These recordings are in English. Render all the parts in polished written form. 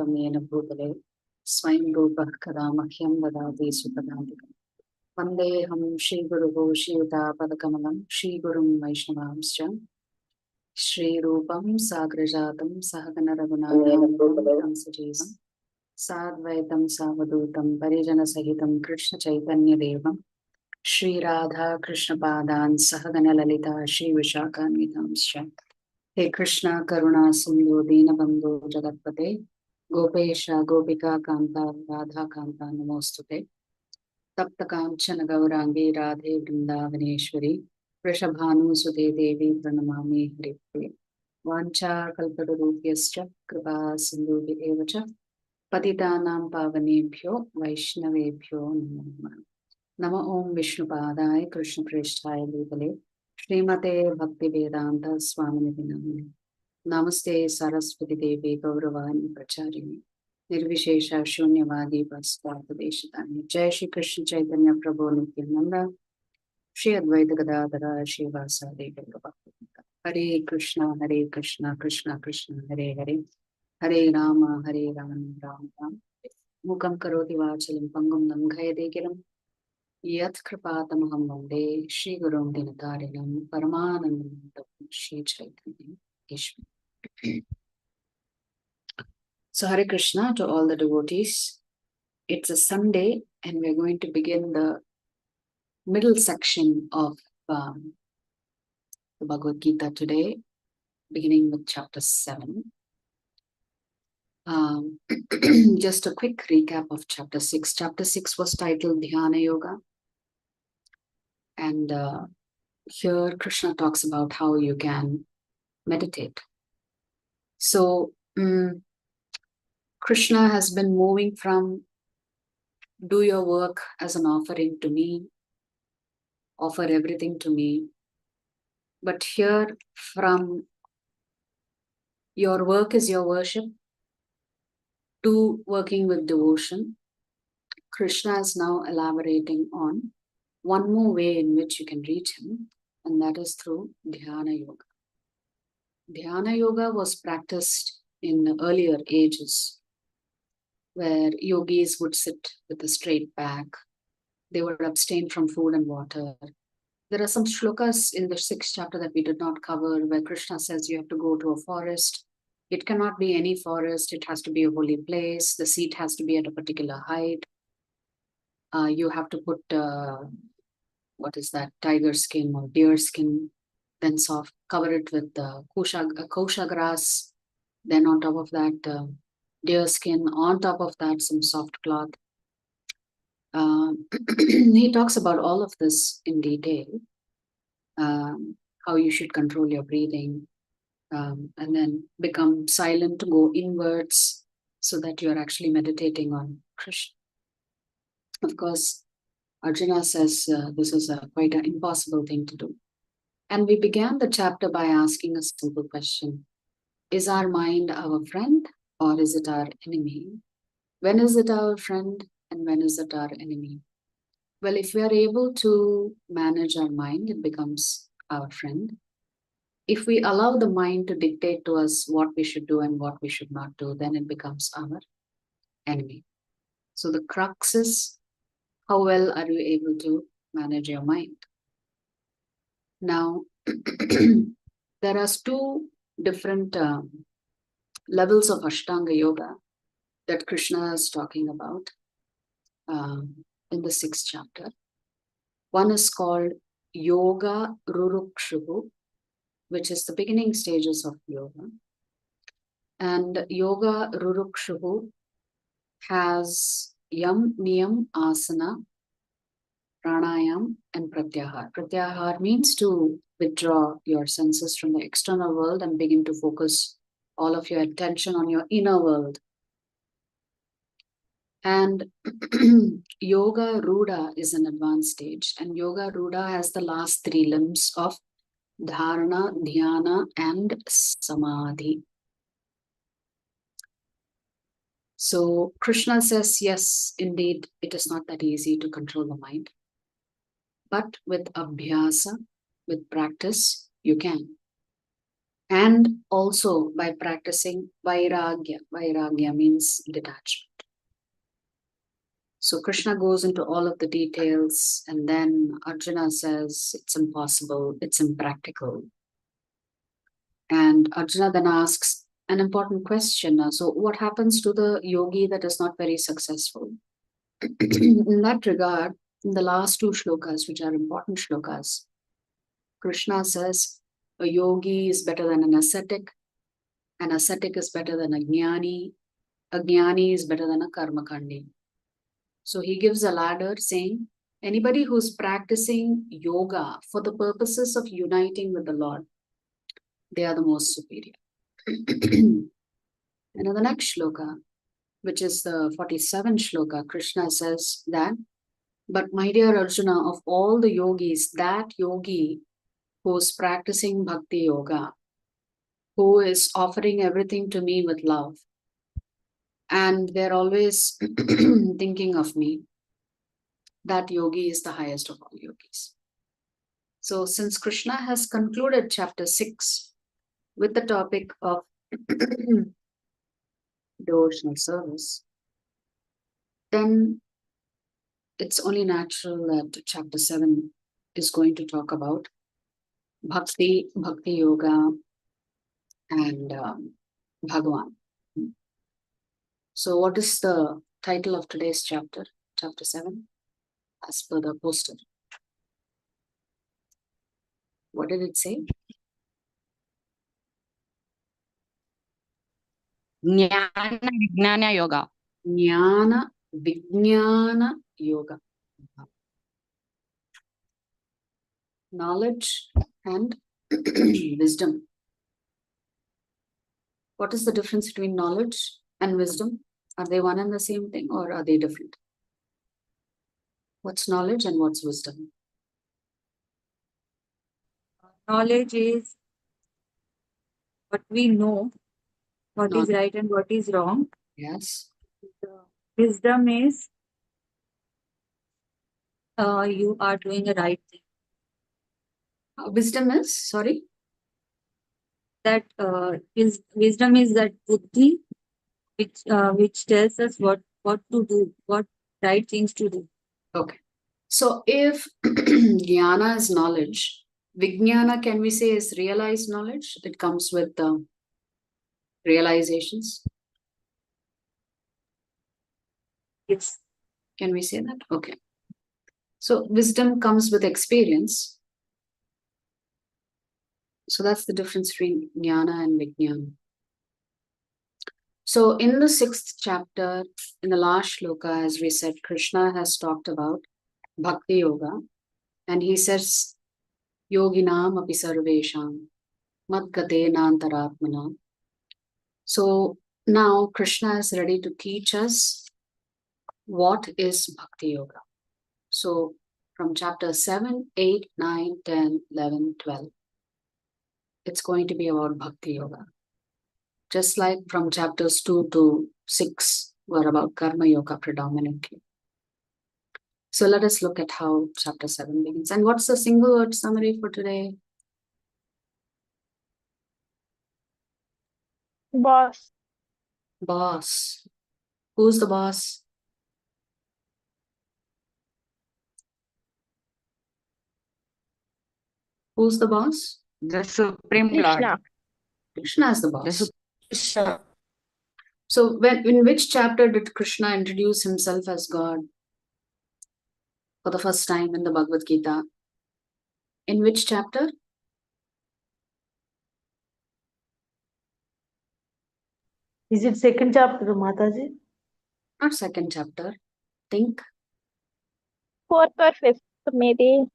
कृतं येन भूतले स्वयं रूपः कदा मह्यं ददाति सुपदान्तिकम्। वन्देऽहं श्रीगुरुः श्रीयुतापदकमलं श्रीगुरुं वैष्णवांश्च श्रीरूपं साग्रजातं सहगणरघुनाथान्वितं सजीवं साद्वैतं सावधूतं परिजनसहितं कृष्णचैतन्यदेवं श्रीराधा कृष्णपादान् सहगणललिता श्रीविशाखान्वितांश्च। हे कृष्णा करुणा सिन्धु दीनबन्धो जगत्पते गोपेश गोपिका कान्ता राधा कान्ता नमोस्तुते। तप्त कांचन गौरांगी राधे वृंदावनेश्वरी वृषभानुसुते देवी प्रणमामि हरिप्रिये। वाञ्छाकल्पतरुभ्यश्च कृपा सिन्धुभ्येव च पतितानां पावनेभ्यो वैष्णवेभ्यो नमो नमः। नमः ओं विष्णुपादाय कृष्णप्रेष्ठाय भूतले श्रीमते भक्तिवेदांत स्वामिनिधि नामिने। नमस्ते सरस्वती देवी गौरवाणी प्रचारिणे निर्विशेष शून्यवादी पश्चादेशतानि। जय श्री कृष्ण चैतन्य प्रभु नित्यानंद श्री अद्वैत गदाधर श्रीवासादि गौरभक्तवृंद। हरे कृष्णा कृष्ण कृष्ण हरे हरे हरे राम राम राम मूकं करोति वाचालं पङ्गुं लङ्घयते गिरिं यत्कृपातमहं वन्दे श्रीगुरुं दिनतारिणं परमानन्दं Shri चैतन्यम् ईश्वरम्। So Hare Krishna to all the devotees. It's a Sunday and we're going to begin the middle section of the Bhagavad Gita today, beginning with chapter 7. Just a quick recap of chapter 6. Chapter 6 was titled Dhyana Yoga. And here Krishna talks about how you can meditate. So Krishna has been moving from do your work as an offering to me, offer everything to me. But here from your work is your worship to working with devotion, Krishna is now elaborating on one more way in which you can reach him, and that is through Dhyana Yoga. Dhyana Yoga was practiced in the earlier ages where yogis would sit with a straight back. They would abstain from food and water. There are some shlokas in the 6th chapter that we did not cover where Krishna says you have to go to a forest. It cannot be any forest. It has to be a holy place. The seat has to be at a particular height. You have to put, what is that, tiger skin or deer skin, then soft, cover it with kosha grass. Then on top of that, deer skin. On top of that, some soft cloth. He talks about all of this in detail. How you should control your breathing, and then become silent, go inwards, so that you're actually meditating on Krishna. Of course, Arjuna says this is quite an impossible thing to do. And we began the chapter by asking a simple question. Is our mind our friend or is it our enemy? When is it our friend and when is it our enemy? Well, if we are able to manage our mind, it becomes our friend. If we allow the mind to dictate to us what we should do and what we should not do, then it becomes our enemy. So the crux is, how well are you able to manage your mind? Now, there are two different levels of Ashtanga Yoga that Krishna is talking about in the 6th chapter. One is called Yoga Rurukshuhu, which is the beginning stages of yoga. And Yoga Rurukshuhu has Yam, Niyam, Asana, Pranayam, and Pratyahar. Pratyahar means to withdraw your senses from the external world and begin to focus all of your attention on your inner world. And Yoga Ruda is an advanced stage. And Yoga Ruda has the last 3 limbs of Dharana, Dhyana, and Samadhi. So Krishna says, yes, indeed, it is not that easy to control the mind. But with abhyasa, with practice, you can. and also by practicing vairagya. Vairagya means detachment. So Krishna goes into all of the details, and then Arjuna says it's impossible, it's impractical. And Arjuna then asks an important question. So what happens to the yogi that is not very successful? In that regard, in the last two shlokas, which are important shlokas, Krishna says a yogi is better than an ascetic is better than a jnani is better than a karmakandi. So he gives a ladder saying, anybody who's practicing yoga for the purposes of uniting with the Lord, they are the most superior. And in the next shloka, which is the 47th shloka, Krishna says that, but my dear Arjuna, of all the yogis, that yogi who's practicing bhakti yoga, who is offering everything to me with love, and they're always thinking of me, that yogi is the highest of all yogis. So since Krishna has concluded chapter 6 with the topic of devotional service, then it's only natural that chapter 7 is going to talk about bhakti yoga, and Bhagavan. So what is the title of today's chapter, chapter 7, as per the poster? What did it say? Jnana Vijnana Yoga. Jnana Vijnana Yoga. Knowledge and wisdom. What is the difference between knowledge and wisdom? Are they one and the same thing, or are they different? What's knowledge and what's wisdom? Knowledge is what we know, what is right and what is wrong. Yes. Wisdom is you are doing the right thing. Wisdom is, sorry? That wisdom is that buddhi, which tells us what to do, what right things to do. Okay. So if jnana is knowledge, vijnana, can we say, is realized knowledge? It comes with realizations. Yes. Can we say that? Okay. So wisdom comes with experience. So that's the difference between jnana and vijnana. So in the 6th chapter, in the last shloka, as we said, Krishna has talked about bhakti yoga, and he says, yoginam api sarvesham madgate nantaratmana. So now Krishna is ready to teach us what is bhakti yoga. So from chapter 7, 8, 9, 10, 11, 12, it's going to be about bhakti yoga. Just like from chapters 2 to 6 were about karma yoga predominantly. So let us look at how chapter 7 begins. And what's the single word summary for today? Boss. Boss. Who's the boss? Who's the boss? The Supreme Krishna. Lord. Krishna is the The boss. Supreme. So in which chapter did Krishna introduce himself as God? For the first time in the Bhagavad Gita. In which chapter? Is it second chapter, Mataji? Not second chapter. Think. 4th or 5th, maybe.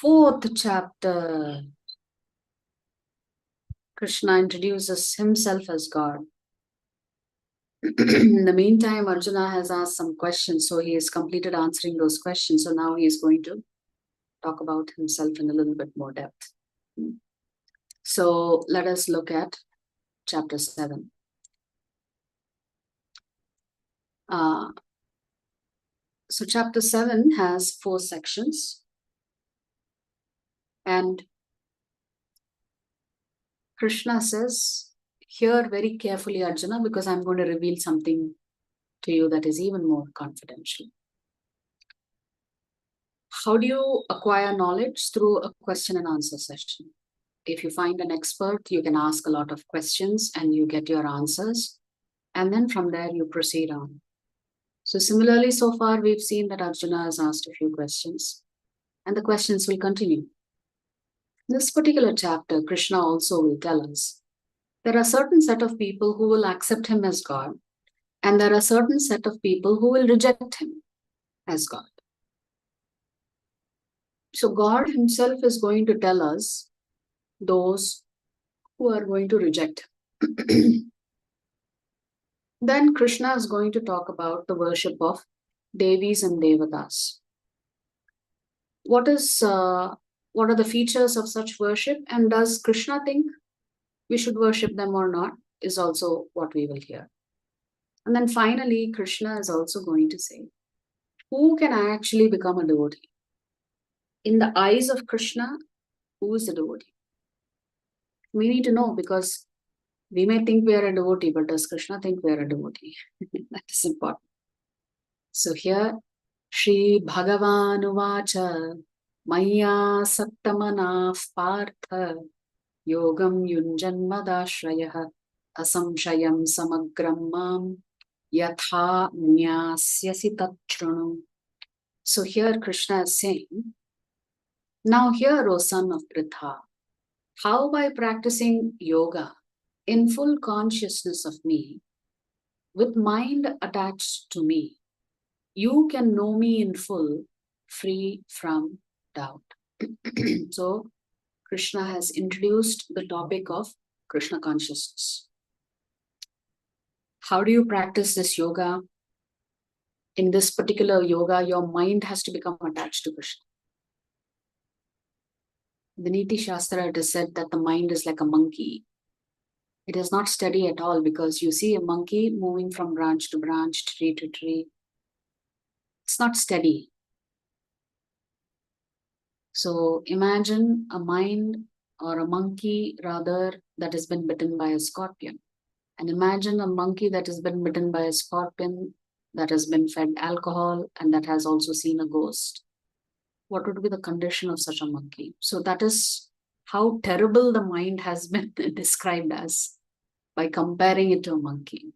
4th chapter. Krishna introduces himself as God. In the meantime, Arjuna has asked some questions, so he has completed answering those questions. So now he is going to talk about himself in a little bit more depth. So let us look at chapter 7. So chapter 7 has 4 sections. And Krishna says, hear very carefully, Arjuna, because I'm going to reveal something to you that is even more confidential. How do you acquire knowledge? Through a question and answer session. If you find an expert, you can ask a lot of questions and you get your answers. And then from there, you proceed on. So similarly, so far, we've seen that Arjuna has asked a few questions and the questions will continue. In this particular chapter, Krishna also will tell us there are a certain set of people who will accept him as God, and there are a certain set of people who will reject him as God. So God himself is going to tell us those who are going to reject him. Then Krishna is going to talk about the worship of Devis and Devatas. What are the features of such worship, and does Krishna think we should worship them or not, is also what we will hear. And then finally, Krishna is also going to say, who can actually become a devotee? In the eyes of Krishna, who is the devotee? We need to know, because we may think we are a devotee, but does Krishna think we are a devotee? That is important. So here, Shri Bhagavan Uvacha Maya Saktamanaf Partha Yogam Yunjanmadashrayah Asamshayam Samagram Mam Yatha Nyasyasi Tatchrunu. So here Krishna is saying, now hear, O son of Pritha, how by practicing yoga in full consciousness of me, with mind attached to me, you can know me in full, free from doubt. So Krishna has introduced the topic of Krishna consciousness. How do you practice this yoga? In this particular yoga, your mind has to become attached to Krishna. In the Niti Shastra, it is said that the mind is like a monkey. It is not steady at all, because you see a monkey moving from branch to branch, tree to tree. It's not steady. So imagine a mind, or a monkey rather, that has been bitten by a scorpion. And imagine a monkey that has been bitten by a scorpion, that has been fed alcohol, and that has also seen a ghost. What would be the condition of such a monkey? So that is how terrible the mind has been described as, by comparing it to a monkey.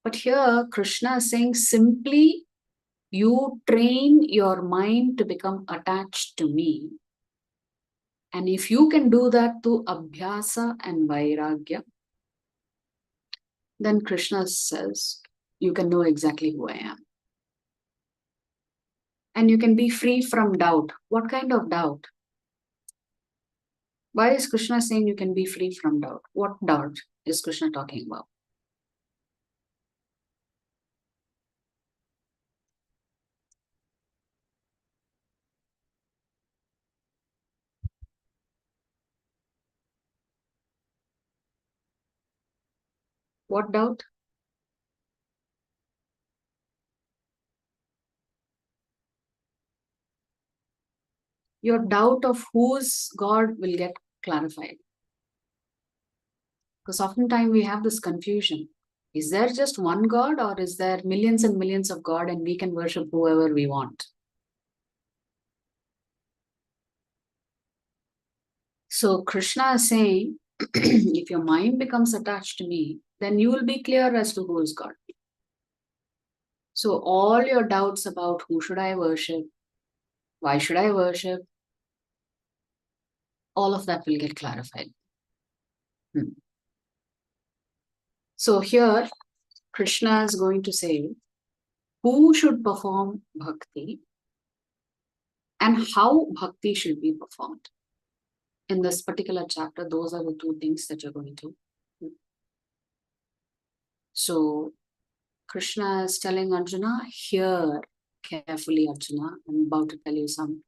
But here Krishna is saying, simply you train your mind to become attached to me. And if you can do that through abhyasa and vairagya, then Krishna says, you can know exactly who I am. And you can be free from doubt. What kind of doubt? Why is Krishna saying you can be free from doubt? What doubt is Krishna talking about? What doubt? Your doubt of whose God will get clarified. Because oftentimes we have this confusion. Is there just one God, or is there millions and millions of God and we can worship whoever we want? So Krishna is saying, if your mind becomes attached to me, then you will be clear as to who is God. So all your doubts about who should I worship, why should I worship, all of that will get clarified. So here Krishna is going to say who should perform bhakti and how bhakti should be performed. In this particular chapter, those are the two things that you're going to do. So Krishna is telling Arjuna, hear carefully, Arjuna. I'm about to tell you some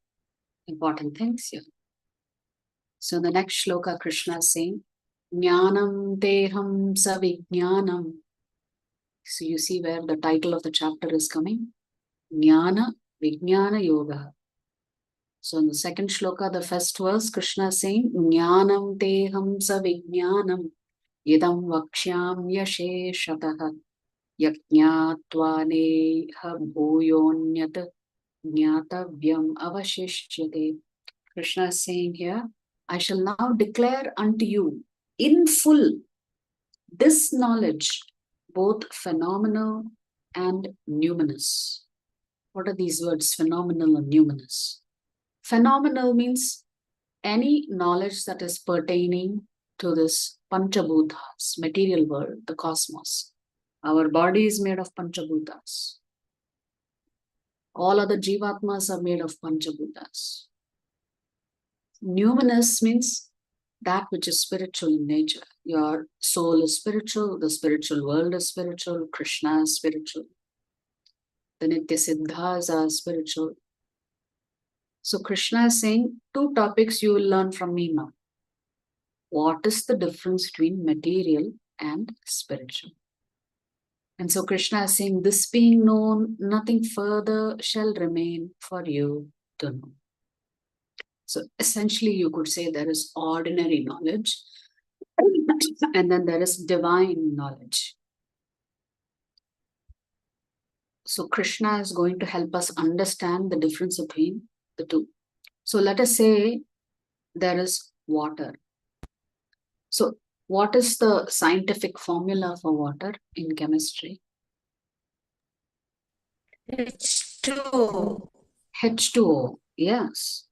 important things here. So the next shloka, Krishna is saying, Jnanam teham savijnanam. So you see where the title of the chapter is coming. Jnana Vijnana Yoga. So in the second shloka, the first verse, Krishna is saying, Jnanam teham savijnanam idam vakshyam yasheshataha yajñātvā neha bhūyonyat jñātavyam avashishyate. Krishna is saying here, I shall now declare unto you in full this knowledge, both phenomenal and numinous. What are these words, phenomenal and numinous? Phenomenal means any knowledge that is pertaining to this Panchabhutas, material world, the cosmos. Our body is made of Panchabhutas. All other Jivatmas are made of Panchabhutas. Numinous means that which is spiritual in nature. Your soul is spiritual, the spiritual world is spiritual, Krishna is spiritual. The Nitya Siddhas are spiritual. So Krishna is saying, two topics you will learn from me now. What is the difference between material and spiritual? And so Krishna is saying, this being known, nothing further shall remain for you to know. So essentially you could say there is ordinary knowledge and then there is divine knowledge. So Krishna is going to help us understand the difference between the two. So let us say there is water. So what is the scientific formula for water in chemistry? H2O. H2O, yes.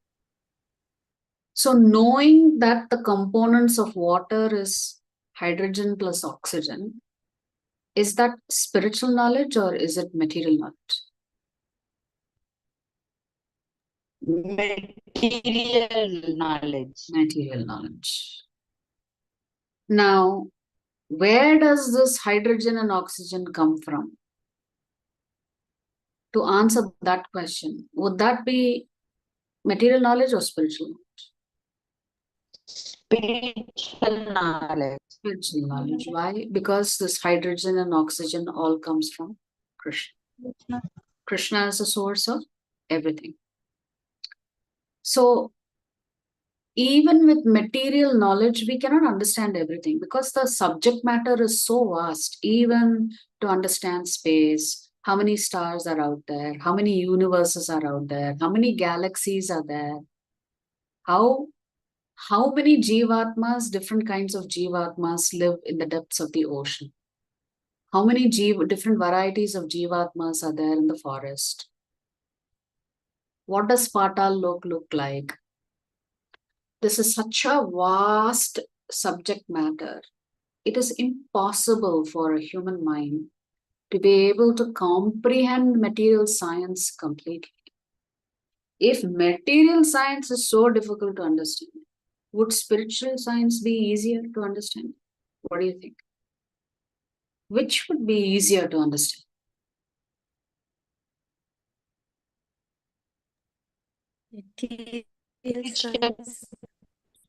So knowing that the components of water is hydrogen plus oxygen, is that spiritual knowledge or is it material knowledge? Material knowledge. Material knowledge. Now, where does this hydrogen and oxygen come from? To answer that question, would that be material knowledge or spiritual knowledge? Spiritual knowledge. Spiritual knowledge. Why? Because this hydrogen and oxygen all comes from Krishna. Krishna is the source of everything. So, even with material knowledge, we cannot understand everything because the subject matter is so vast. Even to understand space, how many stars are out there, how many universes are out there, how many galaxies are there, how many jivatmas, different kinds of jivatmas live in the depths of the ocean. How many different varieties of jivatmas are there in the forest? What does Patal Lok look like? This is such a vast subject matter. It is impossible for a human mind to be able to comprehend material science completely. If material science is so difficult to understand, would spiritual science be easier to understand? What do you think? Which would be easier to understand? Material science.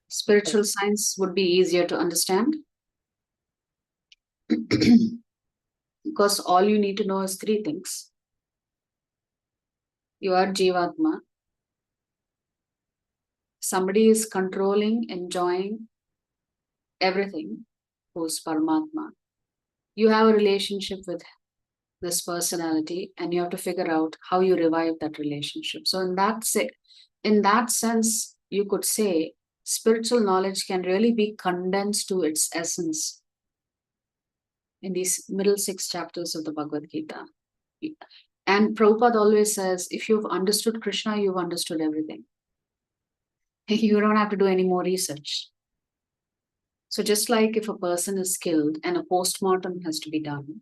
Spiritual science would be easier to understand because all you need to know is three things. You are Jivatma. Somebody is controlling, enjoying everything, who's Paramatma. You have a relationship with this personality and you have to figure out how you revive that relationship. So in that sense, you could say spiritual knowledge can really be condensed to its essence in these middle 6 chapters of the Bhagavad Gita. And Prabhupada always says, if you've understood Krishna, you've understood everything. You don't have to do any more research. So just like if a person is killed and a post-mortem has to be done,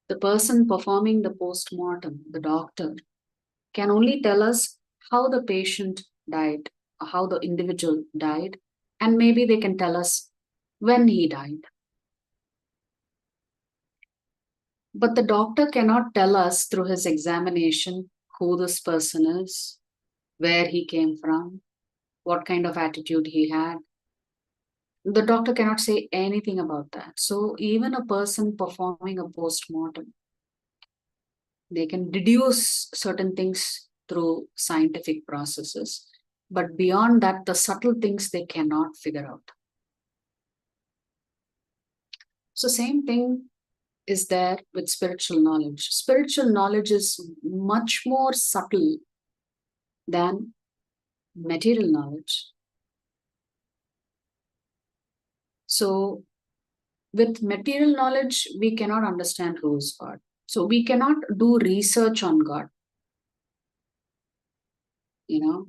the person performing the post-mortem, the doctor, can only tell us how the patient died, or how the individual died, and maybe they can tell us when he died. But the doctor cannot tell us through his examination who this person is, where he came from, what kind of attitude he had. The doctor cannot say anything about that. So even a person performing a post-mortem, they can deduce certain things through scientific processes. But beyond that, the subtle things they cannot figure out. So same thing is there with spiritual knowledge. Spiritual knowledge is much more subtle than material knowledge. So with material knowledge, we cannot understand who is God. So we cannot do research on God. You know,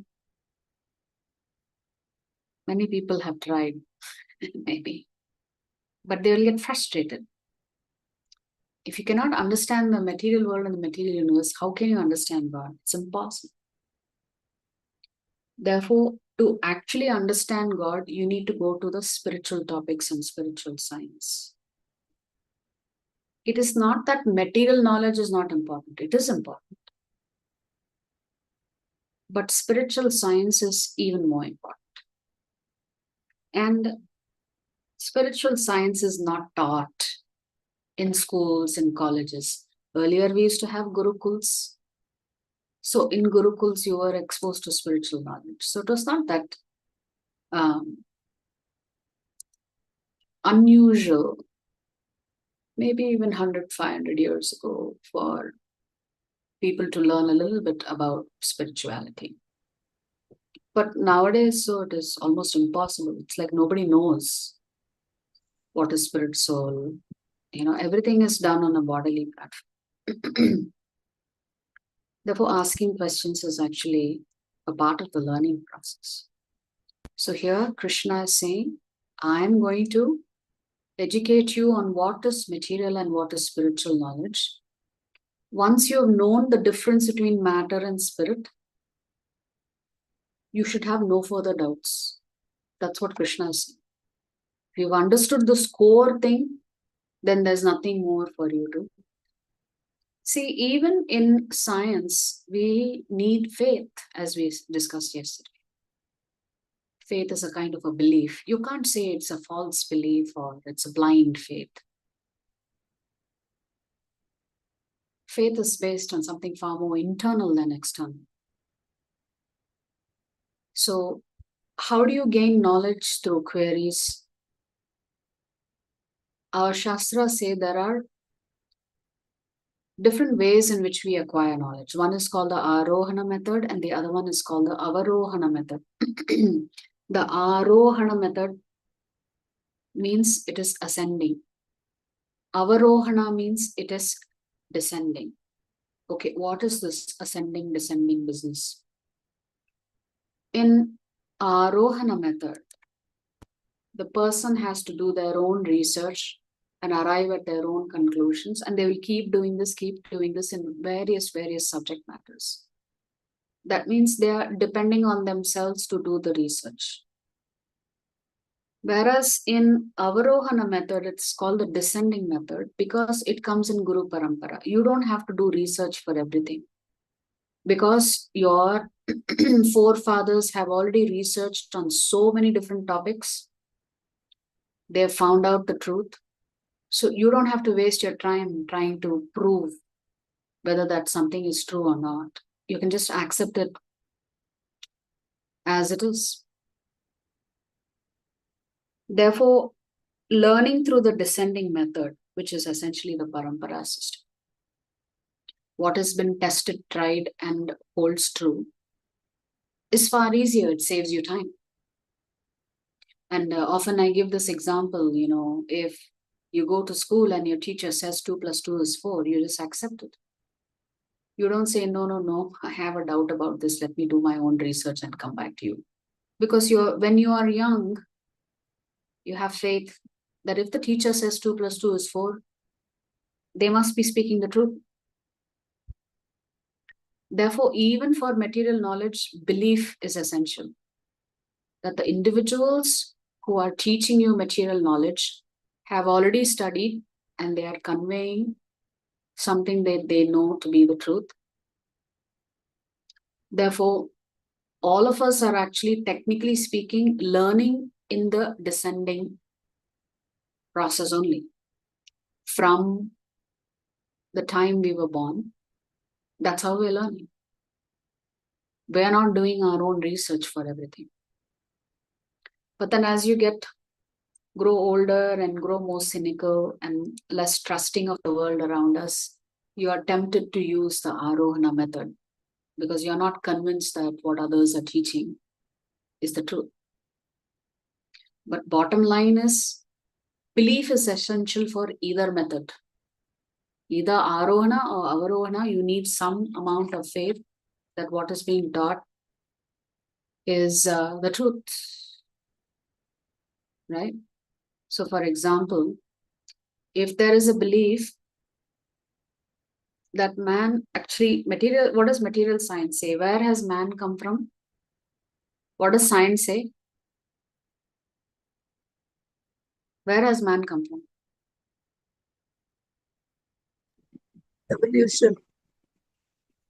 many people have tried, maybe, but they will get frustrated. If you cannot understand the material world and the material universe, how can you understand God? It's impossible. Therefore, to actually understand God, you need to go to the spiritual topics and spiritual science. It is not that material knowledge is not important. It is important. But spiritual science is even more important. And spiritual science is not taught in schools and colleges. Earlier, we used to have gurukuls. So in gurukuls, you were exposed to spiritual knowledge. So it was not that unusual, maybe even 100, 500 years ago, for people to learn a little bit about spirituality. But nowadays, so it is almost impossible. It's like nobody knows what is spirit, soul. You know, everything is done on a bodily platform. Therefore, asking questions is actually a part of the learning process. So here, Krishna is saying, I am going to educate you on what is material and what is spiritual knowledge. Once you have known the difference between matter and spirit, you should have no further doubts. That's what Krishna is saying. If you've understood this core thing, then there's nothing more for you to. See, even in science, we need faith, as we discussed yesterday. Faith is a kind of a belief. You can't say it's a false belief or it's a blind faith. Faith is based on something far more internal than external. So, how do you gain knowledge through queries? Our Shastras say there are different ways in which we acquire knowledge. One is called the Arohana method and the other one is called the Avarohana method. The Arohana method means it is ascending. Avarohana means it is descending. Okay, what is this ascending, descending business? In Arohana method, the person has to do their own research and arrive at their own conclusions, and they will keep doing this in various subject matters. That means they are depending on themselves to do the research. Whereas in Avarohana method, it's called the descending method because it comes in Guru Parampara. You don't have to do research for everything because your forefathers have already researched on so many different topics. They have found out the truth. So you don't have to waste your time trying to prove whether that something is true or not. You can just accept it as it is. Therefore, learning through the descending method, which is essentially the parampara system, what has been tested, tried, and holds true, is far easier. It saves you time. And often I give this example, you know, if you go to school and your teacher says 2 + 2 is 4, you just accept it. You don't say, no, I have a doubt about this. Let me do my own research and come back to you. Because when you are young, you have faith that if the teacher says 2 + 2 is 4, they must be speaking the truth. Therefore, even for material knowledge, belief is essential. That the individuals who are teaching you material knowledge have already studied and they are conveying something that they know to be the truth. Therefore, all of us are actually, technically speaking, learning in the descending process only. From the time we were born, that's how we're learning. We are not doing our own research for everything. But then as you grow older and grow more cynical and less trusting of the world around us, you are tempted to use the Arohana method because you're not convinced that what others are teaching is the truth. But bottom line is, belief is essential for either method. Either Arohana or Avarohana, you need some amount of faith that what is being taught is the truth, right? So for example, if there is a belief that man actually, what does material science say? Where has man come from? What does science say? Where has man come from? Evolution.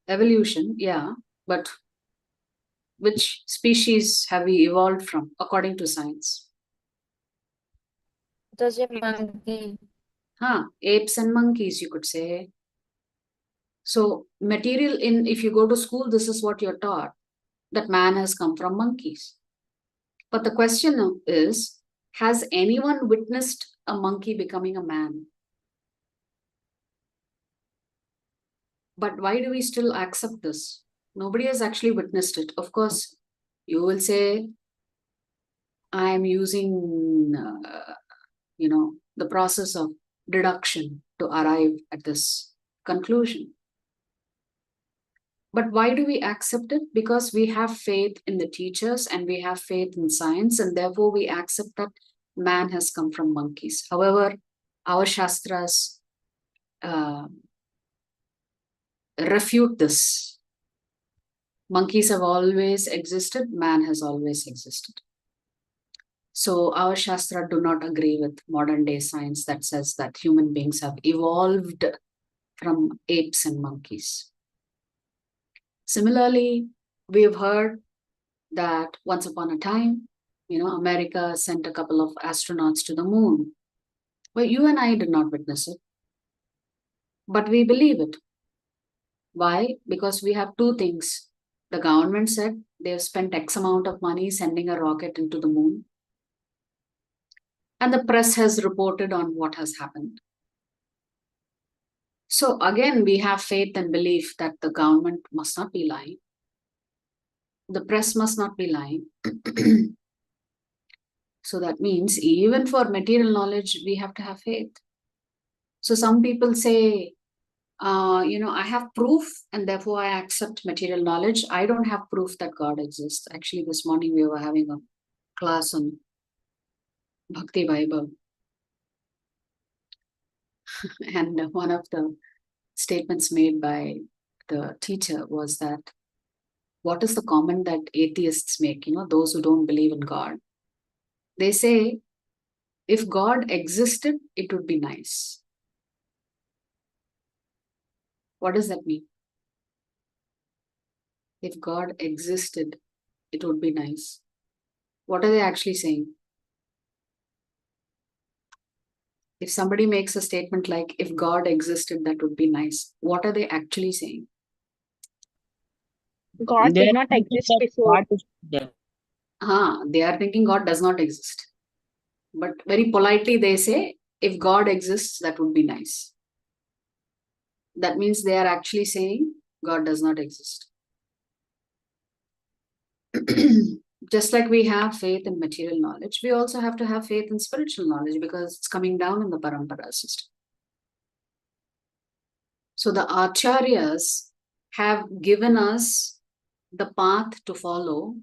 Evolution, yeah. But which species have we evolved from according to science? Does a monkey? Apes and monkeys, you could say. So material if you go to school, this is what you're taught, that man has come from monkeys. But the question is, has anyone witnessed a monkey becoming a man? But why do we still accept this? Nobody has actually witnessed it. Of course, you will say, I'm using, the process of deduction to arrive at this conclusion. But why do we accept it? Because we have faith in the teachers and we have faith in science, and therefore we accept that man has come from monkeys. However, our Shastras refute this. Monkeys have always existed, man has always existed. So our Shastra do not agree with modern day science that says that human beings have evolved from apes and monkeys. Similarly, we have heard that once upon a time, America sent a couple of astronauts to the moon. Well, you and I did not witness it, but we believe it. Why? Because we have two things. The government said they've spent X amount of money sending a rocket into the moon, and the press has reported on what has happened. So again, we have faith and belief that the government must not be lying. The press must not be lying. So that means even for material knowledge, we have to have faith. So some people say, I have proof and therefore I accept material knowledge. I don't have proof that God exists. Actually, this morning we were having a class on Bhakti Bible. And one of the statements made by the teacher was that, what is the comment that atheists make, those who don't believe in God? They say, if God existed, it would be nice. What does that mean? If God existed, it would be nice. What are they actually saying? If somebody makes a statement like, if God existed, that would be nice, what are they actually saying? God did not exist before. They are thinking God does not exist. But very politely they say, if God exists, that would be nice. That means they are actually saying God does not exist. Just like we have faith in material knowledge, we also have to have faith in spiritual knowledge because it's coming down in the parampara system. So the acharyas have given us the path to follow,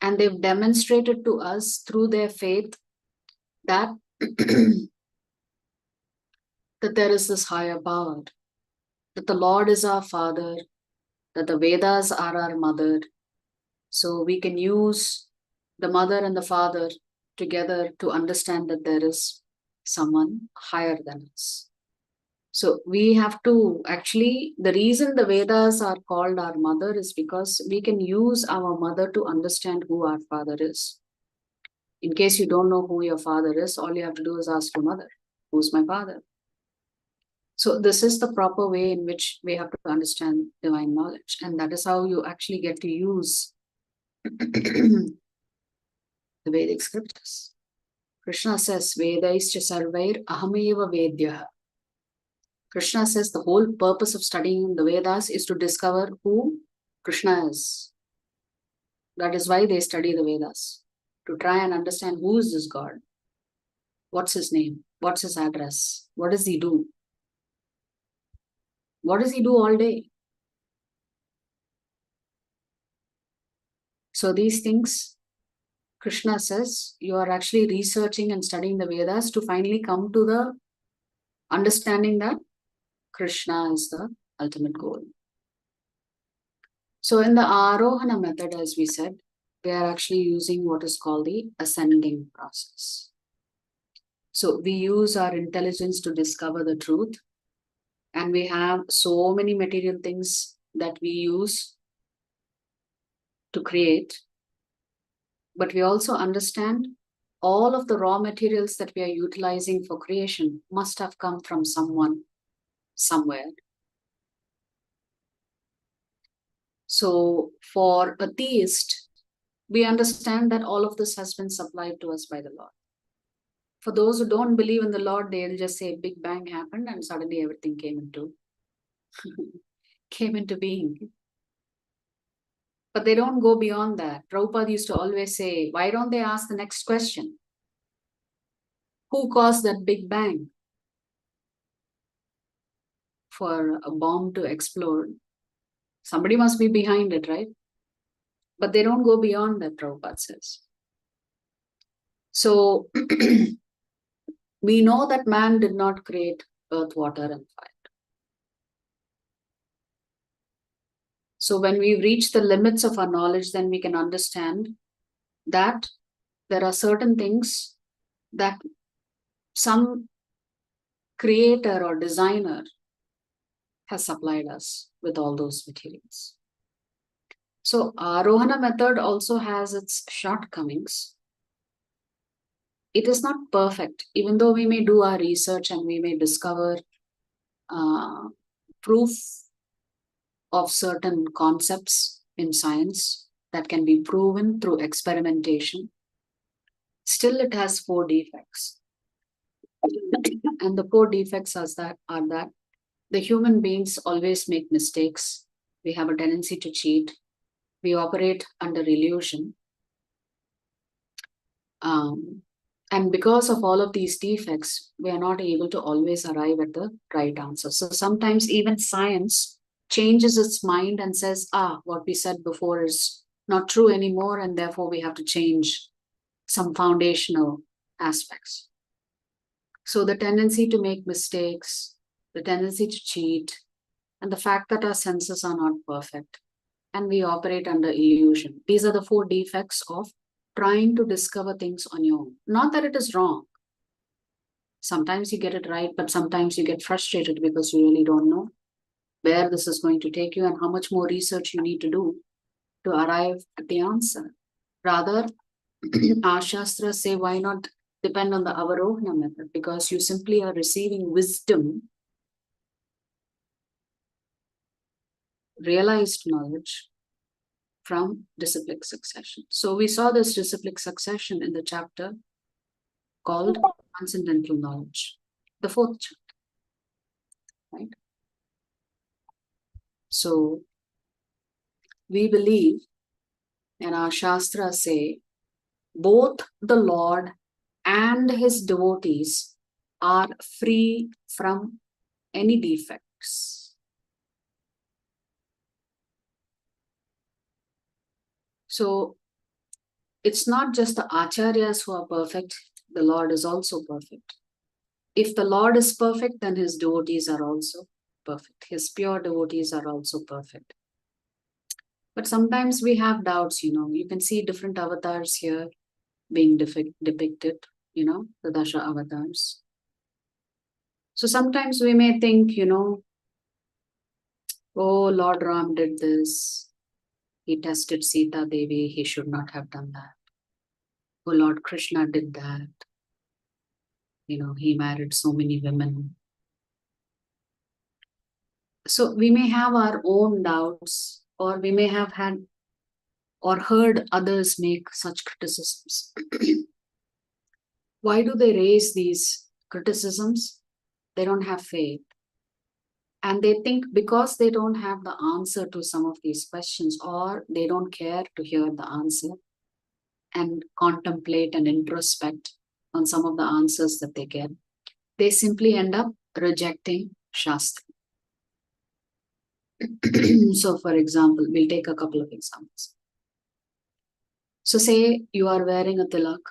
and they've demonstrated to us through their faith that, that there is this higher power, that the Lord is our Father, that the Vedas are our mother. So we can use the mother and the father together to understand that there is someone higher than us. So we have to actually, the reason the Vedas are called our mother is because we can use our mother to understand who our father is. In case you don't know who your father is, all you have to do is ask your mother, who's my father? So this is the proper way in which we have to understand divine knowledge. And that is how you actually get to use the Vedic scriptures. Krishna says, Vedaischa sarvair ahameva vedyaha. Krishna says the whole purpose of studying the Vedas is to discover who Krishna is. That is why they study the Vedas, to try and understand who is this God. What's his name? What's his address? What does he do? What does he do all day? So these things, Krishna says, you are actually researching and studying the Vedas to finally come to the understanding that Krishna is the ultimate goal. So in the Arohana method, as we said, we are actually using what is called the ascending process. So we use our intelligence to discover the truth, and we have so many material things that we use to create, but we also understand all of the raw materials that we are utilizing for creation must have come from someone, somewhere. So for a theist, we understand that all of this has been supplied to us by the Lord. For those who don't believe in the Lord, they'll just say Big Bang happened and suddenly everything came into being. But they don't go beyond that. Prabhupada used to always say, why don't they ask the next question? Who caused that Big Bang? For a bomb to explode, somebody must be behind it, right? But they don't go beyond that, Prabhupada says. So we know that man did not create earth, water, and fire. So when we reach the limits of our knowledge, then we can understand that there are certain things that some creator or designer has supplied us with all those materials. So Arohana method also has its shortcomings. It is not perfect, even though we may do our research and we may discover proof of certain concepts in science that can be proven through experimentation. Still, it has 4 defects. And the 4 defects are that the human beings always make mistakes. We have a tendency to cheat. We operate under illusion. And because of all of these defects, we are not able to always arrive at the right answer. So sometimes even science changes its mind and says, what we said before is not true anymore, and therefore we have to change some foundational aspects. So the tendency to make mistakes, the tendency to cheat, and the fact that our senses are not perfect, and we operate under illusion. These are the 4 defects of trying to discover things on your own. Not that it is wrong. Sometimes you get it right, but sometimes you get frustrated because you really don't know where this is going to take you and how much more research you need to do to arrive at the answer. Rather, our Shastras say, why not depend on the Avarohana method? Because you simply are receiving wisdom, realized knowledge from disciplic succession. So we saw this disciplic succession in the chapter called Transcendental Knowledge, the 4th chapter, right? So we believe, and our Shastras say, both the Lord and his devotees are free from any defects. So it's not just the acharyas who are perfect, the Lord is also perfect. If the Lord is perfect, then his devotees are also perfect. His pure devotees are also perfect. But sometimes we have doubts, you can see different avatars here being depicted, the Dasha avatars. So sometimes we may think, oh, Lord Ram did this. He tested Sita Devi. He should not have done that. Oh, Lord Krishna did that. He married so many women. So we may have our own doubts, or we may have had or heard others make such criticisms. Why do they raise these criticisms? They don't have faith. And they think because they don't have the answer to some of these questions, or they don't care to hear the answer and contemplate and introspect on some of the answers that they get, they simply end up rejecting Shastra. So, for example, we'll take a couple of examples. So, say you are wearing a tilak,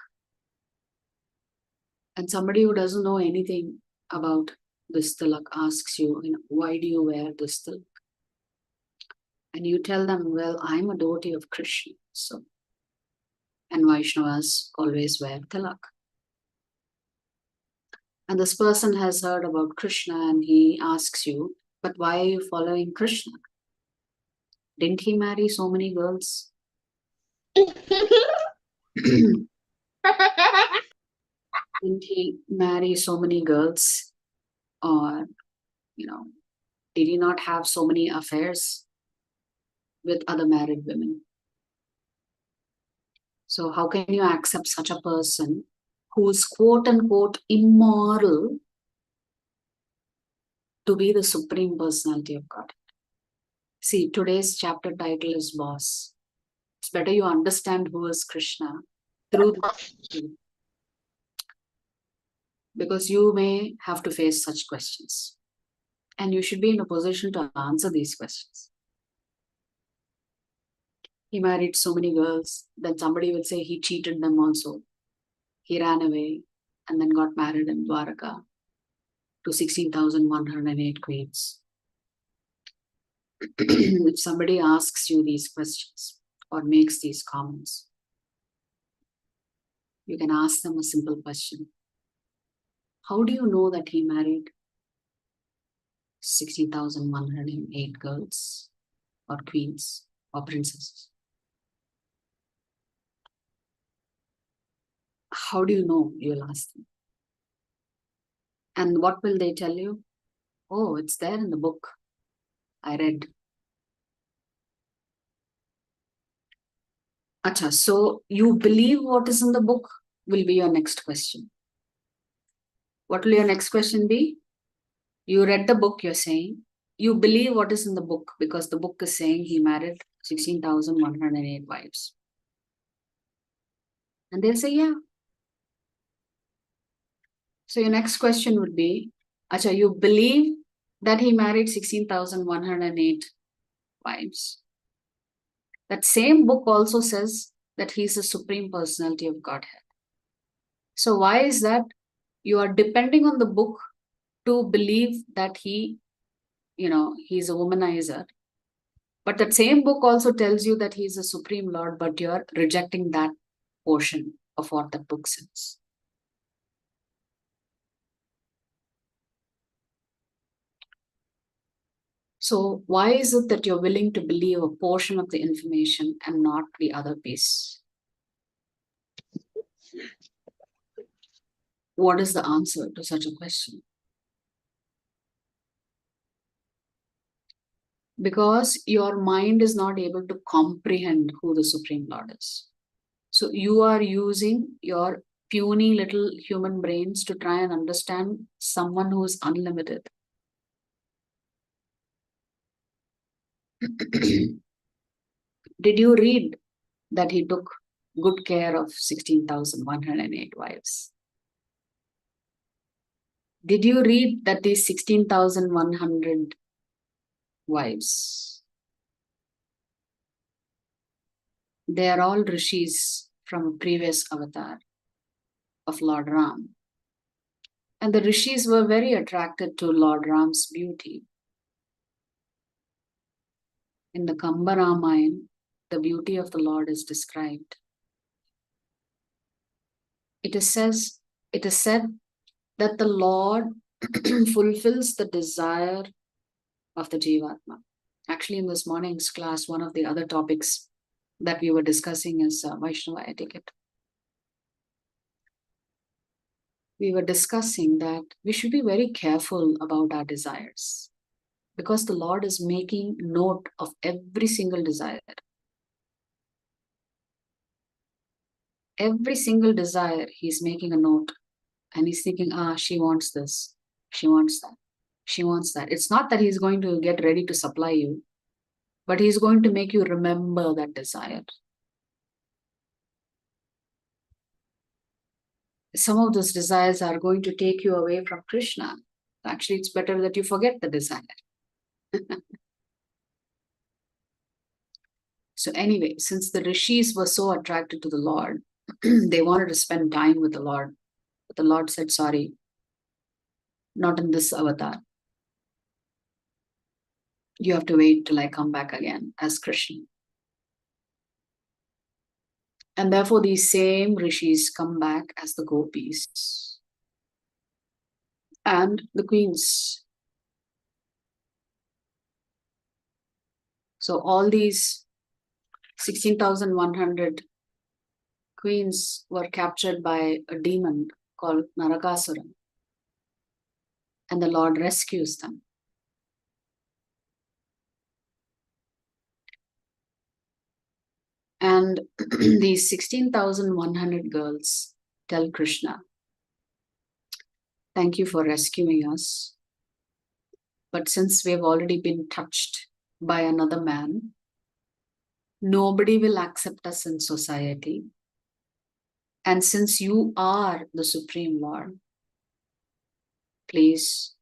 and somebody who doesn't know anything about this tilak asks you, why do you wear this tilak? And you tell them, well, I'm a devotee of Krishna, so, and Vaishnavas always wear tilak. And this person has heard about Krishna and he asks you, but why are you following Krishna? Didn't he marry so many girls? Didn't he marry so many girls? Or, did he not have so many affairs with other married women? So how can you accept such a person who is quote unquote immoral to be the Supreme Personality of God? See, today's chapter title is Boss. It's better you understand who is Krishna through the, because you may have to face such questions. And you should be in a position to answer these questions. He married so many girls, then somebody will say he cheated them also. He ran away and then got married in Dwaraka to 16,108 queens. If somebody asks you these questions or makes these comments, you can ask them a simple question. How do you know that he married 16,108 girls or queens or princesses? How do you know? You'll ask them. And what will they tell you? Oh, it's there in the book. I read. Acha, so you believe what is in the book will be your next question. What will your next question be? You read the book, you're saying. You believe what is in the book because the book is saying he married 16,108 wives. And they'll say, yeah. So your next question would be, Acha, you believe that he married 16,108 wives. That same book also says that he's the Supreme Personality of Godhead. So why is that? You are depending on the book to believe that he's a womanizer. But that same book also tells you that he's a Supreme Lord, but you're rejecting that portion of what that book says. So why is it that you're willing to believe a portion of the information and not the other piece? What is the answer to such a question? Because your mind is not able to comprehend who the Supreme Lord is. So you are using your puny little human brains to try and understand someone who is unlimited. Did you read that he took good care of 16,108 wives? Did you read that these 16,100 wives, they are all rishis from a previous avatar of Lord Ram. And the rishis were very attracted to Lord Ram's beauty. In the Kamba Ramayana, the beauty of the Lord is described. It is said that the Lord fulfills the desire of the Jivatma. Actually, in this morning's class, one of the other topics that we were discussing is Vaishnava etiquette. We were discussing that we should be very careful about our desires. Because the Lord is making note of every single desire. Every single desire, He's making a note. And He's thinking, she wants this. She wants that. She wants that. It's not that He's going to get ready to supply you, but He's going to make you remember that desire. Some of those desires are going to take you away from Krishna. Actually, it's better that you forget the desire. So anyway, since the rishis were so attracted to the Lord, they wanted to spend time with the Lord. But the Lord said, sorry, not in this avatar. You have to wait till I come back again as Krishna. And therefore, these same rishis come back as the gopis and the queens. So all these 16,100 queens were captured by a demon called Narakasura. And the Lord rescues them. And these 16,100 girls tell Krishna, thank you for rescuing us. But since we've already been touched by another man, nobody will accept us in society. And since you are the Supreme Lord, please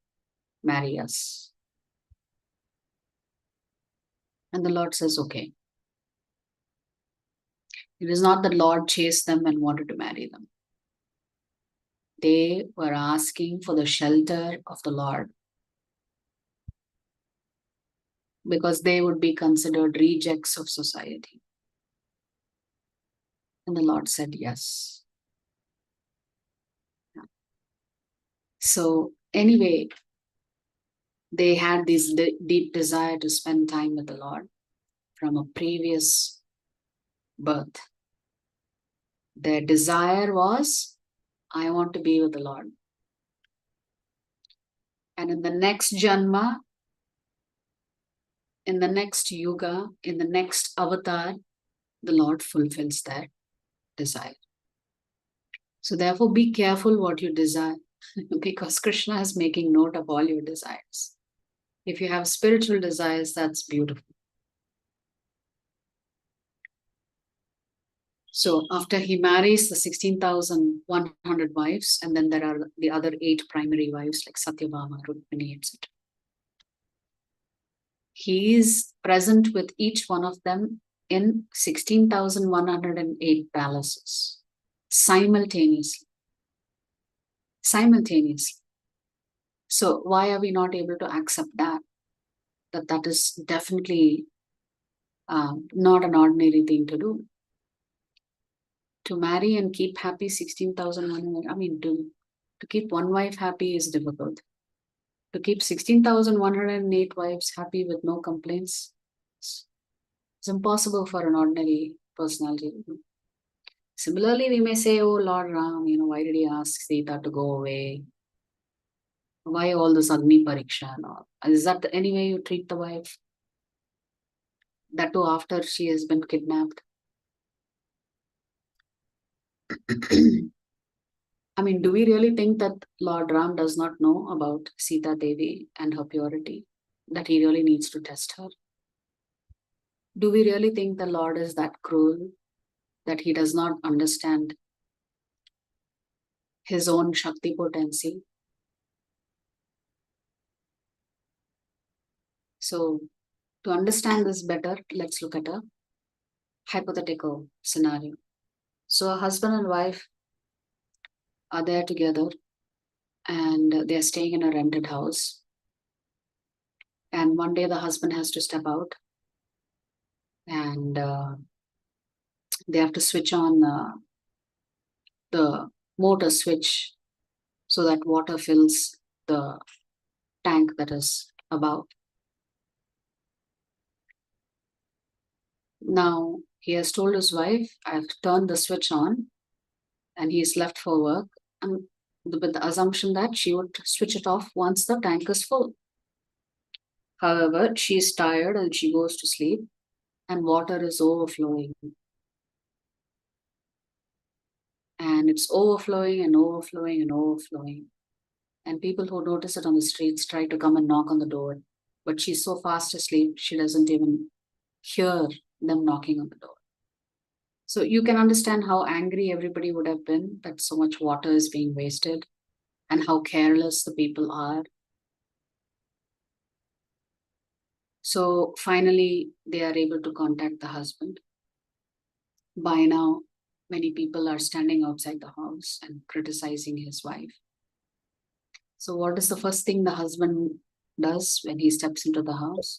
marry us. And the Lord says, okay. It is not that Lord chased them and wanted to marry them. They were asking for the shelter of the Lord because they would be considered rejects of society. And the Lord said yes. So anyway, they had this deep desire to spend time with the Lord from a previous birth. Their desire was, I want to be with the Lord. And in the next janma, in the next yuga, in the next avatar, the Lord fulfills that desire. So therefore, be careful what you desire because Krishna is making note of all your desires. If you have spiritual desires, that's beautiful. So after he marries the 16,100 wives, and then there are the other 8 primary wives like Satyabhama, Rukmini, etc. He is present with each one of them in 16,108 palaces simultaneously. Simultaneously. So why are we not able to accept that? That is definitely not an ordinary thing to do. To marry and keep happy 16,100, I mean, to keep one wife happy is difficult. To keep 16,108 wives happy with no complaints, it's impossible for an ordinary personality to do. Similarly, we may say, oh Lord Ram, why did he ask Sita to go away? Why all this Agni Pariksha and all? Is that any way you treat the wife? That too after she has been kidnapped. I mean, do we really think that Lord Ram does not know about Sita Devi and her purity? That he really needs to test her? Do we really think the Lord is that cruel that he does not understand his own Shakti potency? So, to understand this better, let's look at a hypothetical scenario. So, a husband and wife are there together and they're staying in a rented house. And one day the husband has to step out and they have to switch on the motor switch so that water fills the tank that is above. Now, he has told his wife, I've turned the switch on, and he's left for work, and with the assumption that she would switch it off once the tank is full. However, she is tired and she goes to sleep, and water is overflowing. And it's overflowing and overflowing and overflowing. And people who notice it on the streets try to come and knock on the door. But she's so fast asleep, she doesn't even hear them knocking on the door. So you can understand how angry everybody would have been that so much water is being wasted and how careless the people are. So finally, they are able to contact the husband. By now, many people are standing outside the house and criticizing his wife. So what is the first thing the husband does when he steps into the house?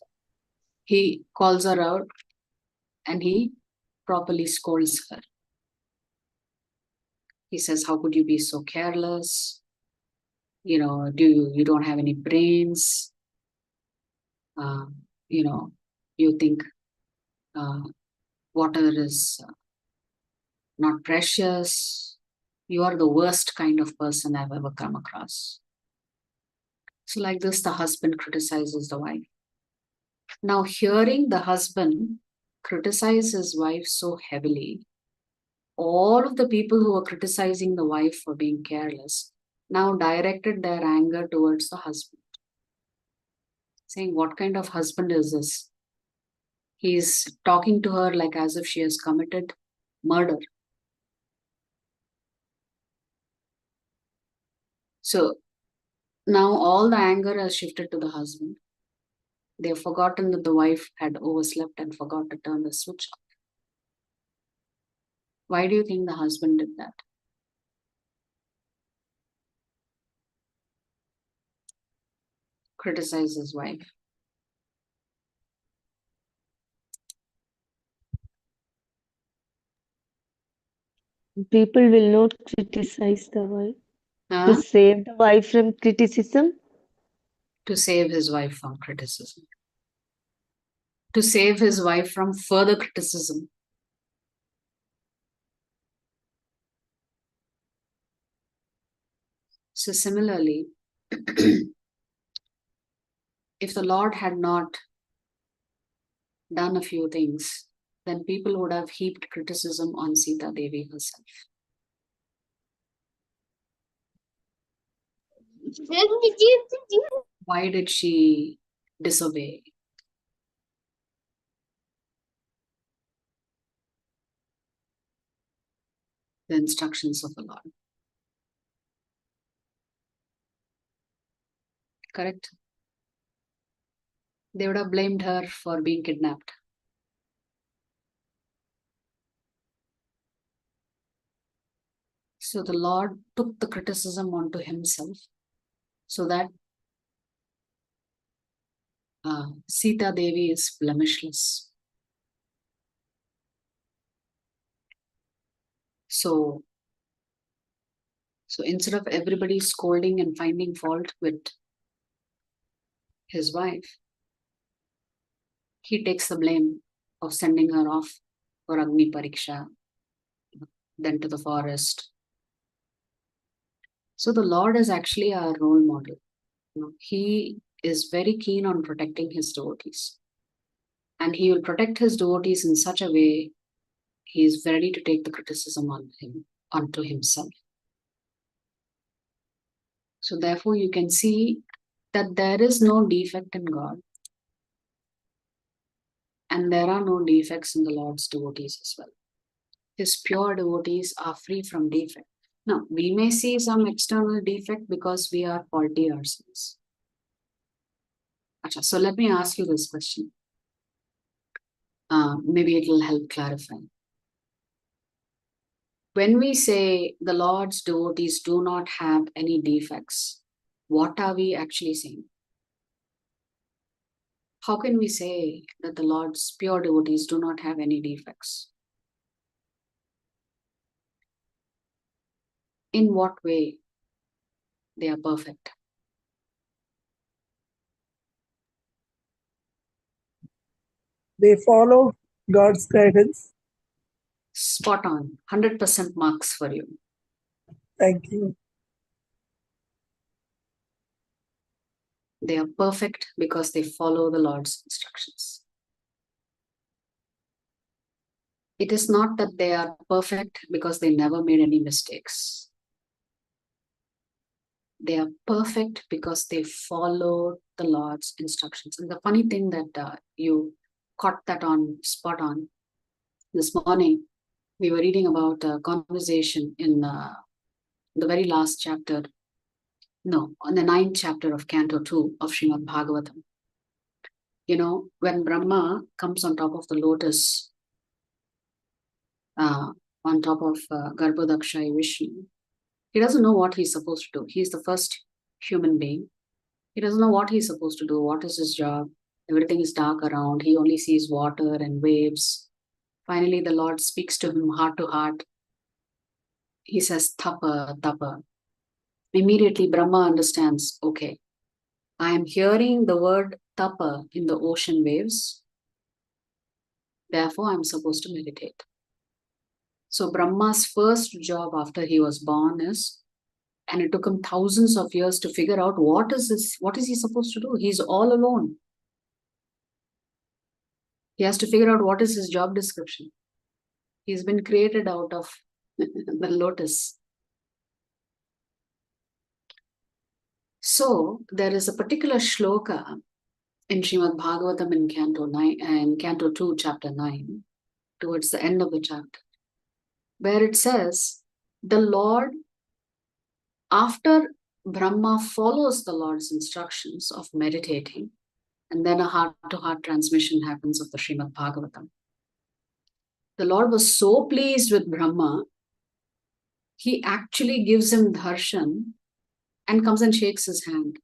He calls her out and he properly scolds her. He says, how could you be so careless? You don't have any brains. You think water is not precious. You are the worst kind of person I've ever come across. So like this, the husband criticizes the wife. Now, hearing the husband criticize his wife so heavily, all of the people who were criticizing the wife for being careless now directed their anger towards the husband, saying, what kind of husband is this? He's talking to her like as if she has committed murder. So now all the anger has shifted to the husband. They've forgotten that the wife had overslept and forgot to turn the switch off. Why do you think the husband did that? Criticize his wife. People will not criticize the wife. Huh? To save the wife from criticism? To save his wife from criticism. To save his wife from further criticism. So similarly, if the Lord had not done a few things, then people would have heaped criticism on Sita Devi herself. Why did she disobey? The instructions of the Lord? Correct? They would have blamed her for being kidnapped. So the Lord took the criticism onto himself so that Sita Devi is blemishless. So instead of everybody scolding and finding fault with his wife, he takes the blame of sending her off for Agni Pariksha, then to the forest. So the Lord is actually our role model. He is very keen on protecting his devotees. And he will protect his devotees in such a way, he is ready to take the criticism onto himself. So therefore you can see that there is no defect in God. And there are no defects in the Lord's devotees as well. His pure devotees are free from defect. Now, we may see some external defect because we are faulty ourselves. So let me ask you this question. Maybe it will help clarify. When we say the Lord's devotees do not have any defects, what are we actually saying? How can we say that the Lord's pure devotees do not have any defects? In what way they are perfect? They follow God's guidance. Spot on. 100% marks for you. Thank you. They are perfect because they follow the Lord's instructions. It is not that they are perfect because they never made any mistakes. They are perfect because they followed the Lord's instructions. And the funny thing that you caught that on spot on this morning, we were reading about a conversation in the very last chapter, no, on the 9th chapter of Canto 2 of Srimad Bhagavatam. You know, when Brahma comes on top of the lotus, on top of Garbhodaksha Vishnu, he doesn't know what he's supposed to do. He's the first human being. He doesn't know what he's supposed to do. What is his job? Everything is dark around. He only sees water and waves. Finally, the Lord speaks to him heart to heart. He says, Tapa, Tapa. Immediately, Brahma understands, okay, I am hearing the word Tapa in the ocean waves. Therefore, I'm supposed to meditate. So Brahma's first job after he was born is, and it took him thousands of years to figure out what is he supposed to do. He's all alone. He has to figure out what is his job description. He's been created out of the lotus. So there is a particular shloka in Srimad Bhagavatam in Canto 9 and Canto 2, chapter 9, towards the end of the chapter, where it says, the Lord, after Brahma follows the Lord's instructions of meditating, and then a heart-to-heart transmission happens of the Srimad Bhagavatam. The Lord was so pleased with Brahma, he actually gives him darshan and comes and shakes his hand.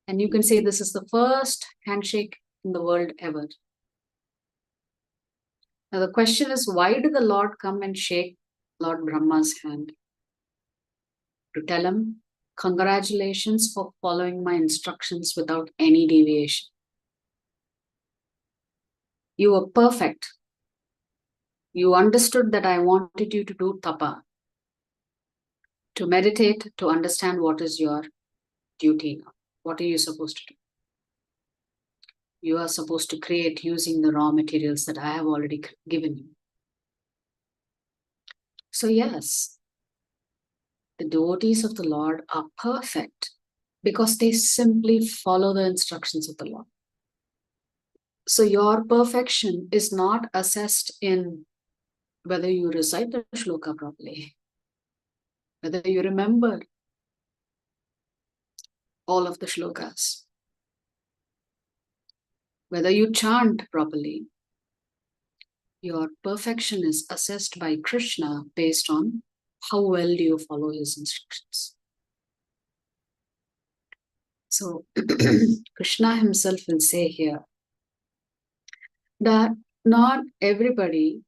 And you can say this is the first handshake in the world ever. Now the question is, why did the Lord come and shake Lord Brahma's hand? To tell him, congratulations for following my instructions without any deviation. You were perfect. You understood that I wanted you to do tapa, to meditate, to understand what is your duty now. What are you supposed to do? You are supposed to create using the raw materials that I have already given you. So yes, the devotees of the Lord are perfect because they simply follow the instructions of the Lord. So your perfection is not assessed in whether you recite the shloka properly, whether you remember all of the shlokas, whether you chant properly. Your perfection is assessed by Krishna based on how well do you follow his instructions. So Krishna himself will say here that not everybody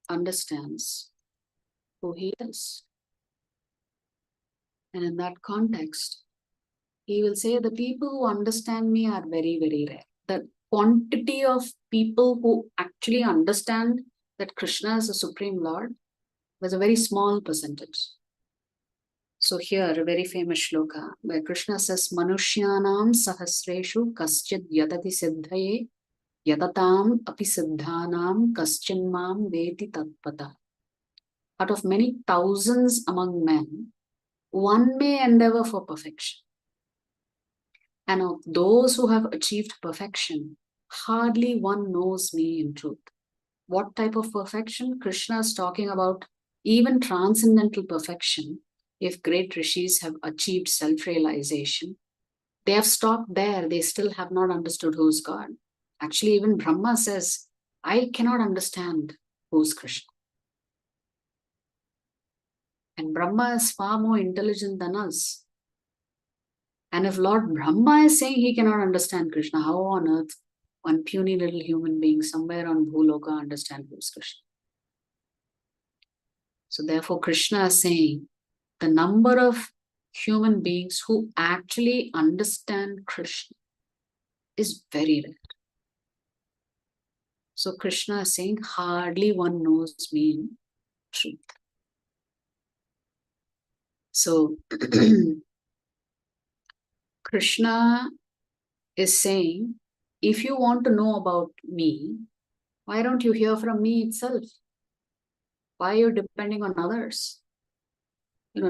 understands who he is. And in that context, he will say the people who understand me are very, very rare. The quantity of people who actually understand that Krishna is the Supreme Lord was a very small percentage. So here, a very famous shloka where Krishna says, Manushyanam sahasreshu kaschid yadati siddhaye yadatam api siddhanam kaschinmam veti tatpata. Out of many thousands among men, one may endeavor for perfection. And of those who have achieved perfection, hardly one knows me in truth. What type of perfection? Krishna is talking about even transcendental perfection. If great rishis have achieved self-realization, they have stopped there. They still have not understood who's God. Actually, even Brahma says, I cannot understand who's Krishna. And Brahma is far more intelligent than us. And if Lord Brahma is saying he cannot understand Krishna, how on earth one puny little human being somewhere on Bhuloka understand who's Krishna? So therefore Krishna is saying the number of human beings who actually understand Krishna is very rare. So Krishna is saying hardly one knows me in truth. So Krishna is saying, if you want to know about me, why don't you hear from me itself? Why are you depending on others?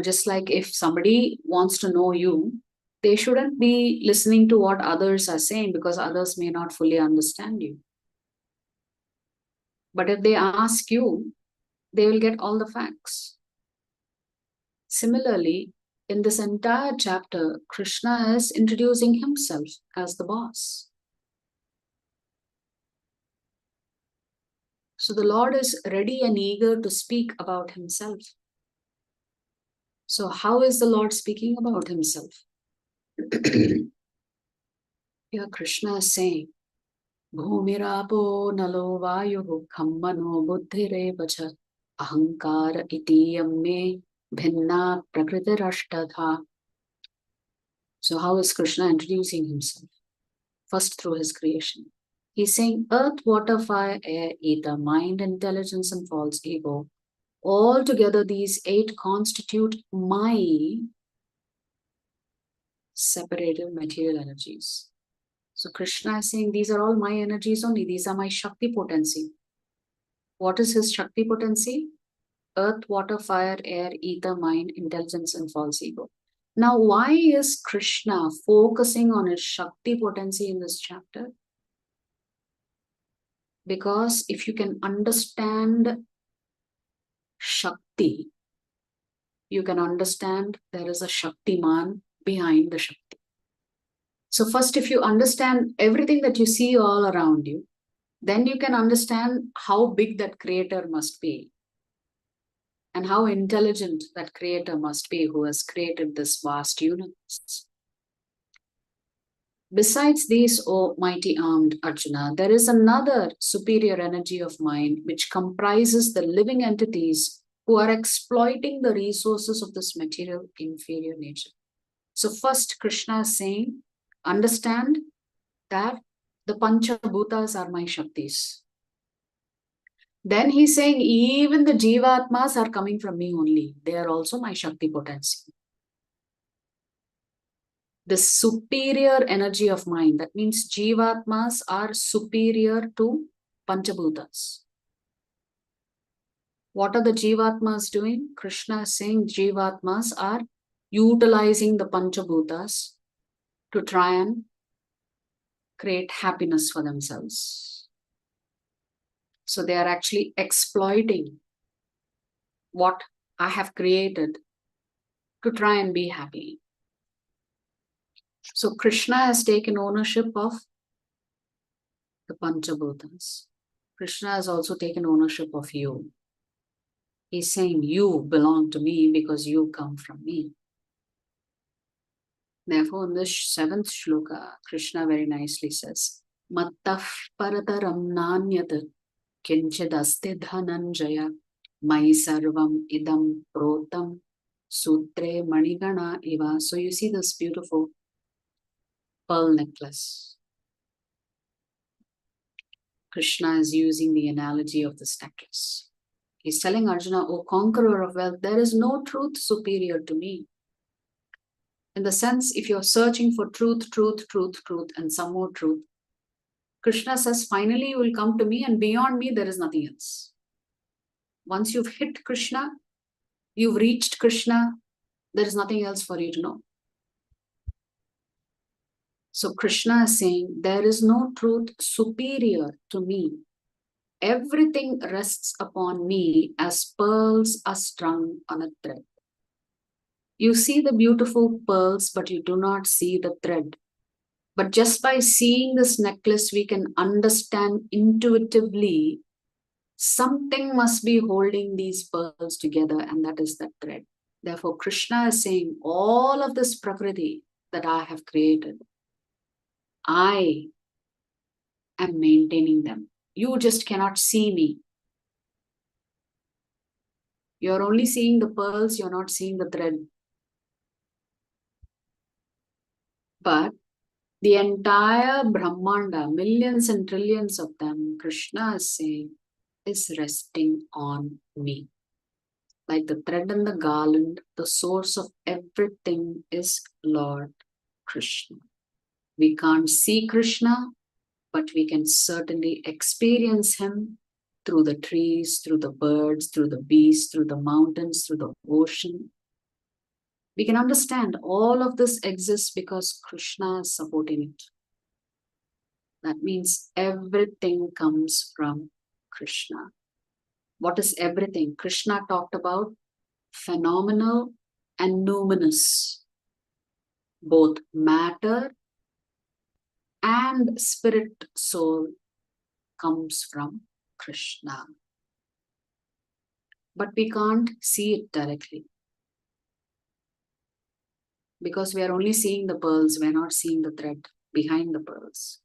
Just like if somebody wants to know you, they shouldn't be listening to what others are saying because others may not fully understand you. But if they ask you, they will get all the facts. Similarly, in this entire chapter, Krishna is introducing himself as the boss. So the Lord is ready and eager to speak about himself. So how is the Lord speaking about himself? Here Krishna is saying, Bhumirapo nalo vayu khammano buddhirevacha ahankara itiyam me bhinna prakritirashtadha. So how is Krishna introducing himself? First through his creation. He's saying earth, water, fire, air, ether, mind, intelligence, and false ego. All together, these 8 constitute my separated material energies. So Krishna is saying these are all my energies only. These are my Shakti potency. What is his Shakti potency? Earth, water, fire, air, ether, mind, intelligence, and false ego. Now, why is Krishna focusing on his Shakti potency in this chapter? Because if you can understand Shakti, you can understand there is a Shaktiman behind the Shakti. So first, if you understand everything that you see all around you, then you can understand how big that creator must be and how intelligent that creator must be who has created this vast universe. Besides these, O mighty armed Arjuna, there is another superior energy of mind which comprises the living entities who are exploiting the resources of this material inferior nature. So first, Krishna is saying, understand that the Panchabhutas are my Shaktis. Then he's saying, even the Jivatmas are coming from me only. They are also my Shakti potency. The superior energy of mind, that means Jivatmas are superior to Panchabhutas. What are the Jivatmas doing? Krishna is saying Jivatmas are utilizing the Panchabhutas to try and create happiness for themselves. So they are actually exploiting what I have created to try and be happy. So Krishna has taken ownership of the Panchabhutas. Krishna has also taken ownership of you. He's saying you belong to me because you come from me. Therefore, in this 7th shloka, Krishna very nicely says, Mattah parataram nanyat kinchidaste dhananjaya mai sarvam idam protam sutre manigana iva. So you see this beautiful pearl necklace. Krishna is using the analogy of this necklace. He's telling Arjuna, O conqueror of wealth, there is no truth superior to me. In the sense, if you're searching for truth, truth, truth, truth, and some more truth, Krishna says, finally you will come to me, and beyond me, there is nothing else. Once you've hit Krishna, you've reached Krishna, there is nothing else for you to know. So Krishna is saying, there is no truth superior to me. Everything rests upon me as pearls are strung on a thread. You see the beautiful pearls, but you do not see the thread. But just by seeing this necklace, we can understand intuitively something must be holding these pearls together, and that is that thread. Therefore, Krishna is saying, all of this Prakriti that I have created, I am maintaining them. You just cannot see me. You're only seeing the pearls, you're not seeing the thread. But the entire Brahmanda, millions and trillions of them, Krishna is saying, is resting on me. Like the thread and the garland, the source of everything is Lord Krishna. We can't see Krishna, but we can certainly experience him through the trees, through the birds, through the beasts, through the mountains, through the ocean. We can understand all of this exists because Krishna is supporting it. That means everything comes from Krishna. What is everything? Krishna talked about phenomenal and numinous. Both matter and spirit soul comes from Krishna. But we can't see it directly. Because we are only seeing the pearls, we are not seeing the thread behind the pearls.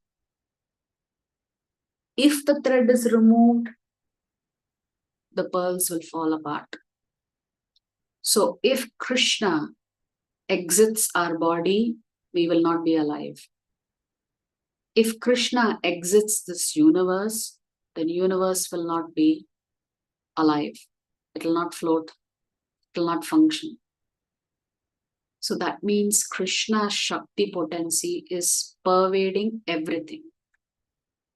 If the thread is removed, the pearls will fall apart. So if Krishna exits our body, we will not be alive. If Krishna exits this universe, then universe will not be alive. It will not float. It will not function. So that means Krishna's Shakti potency is pervading everything.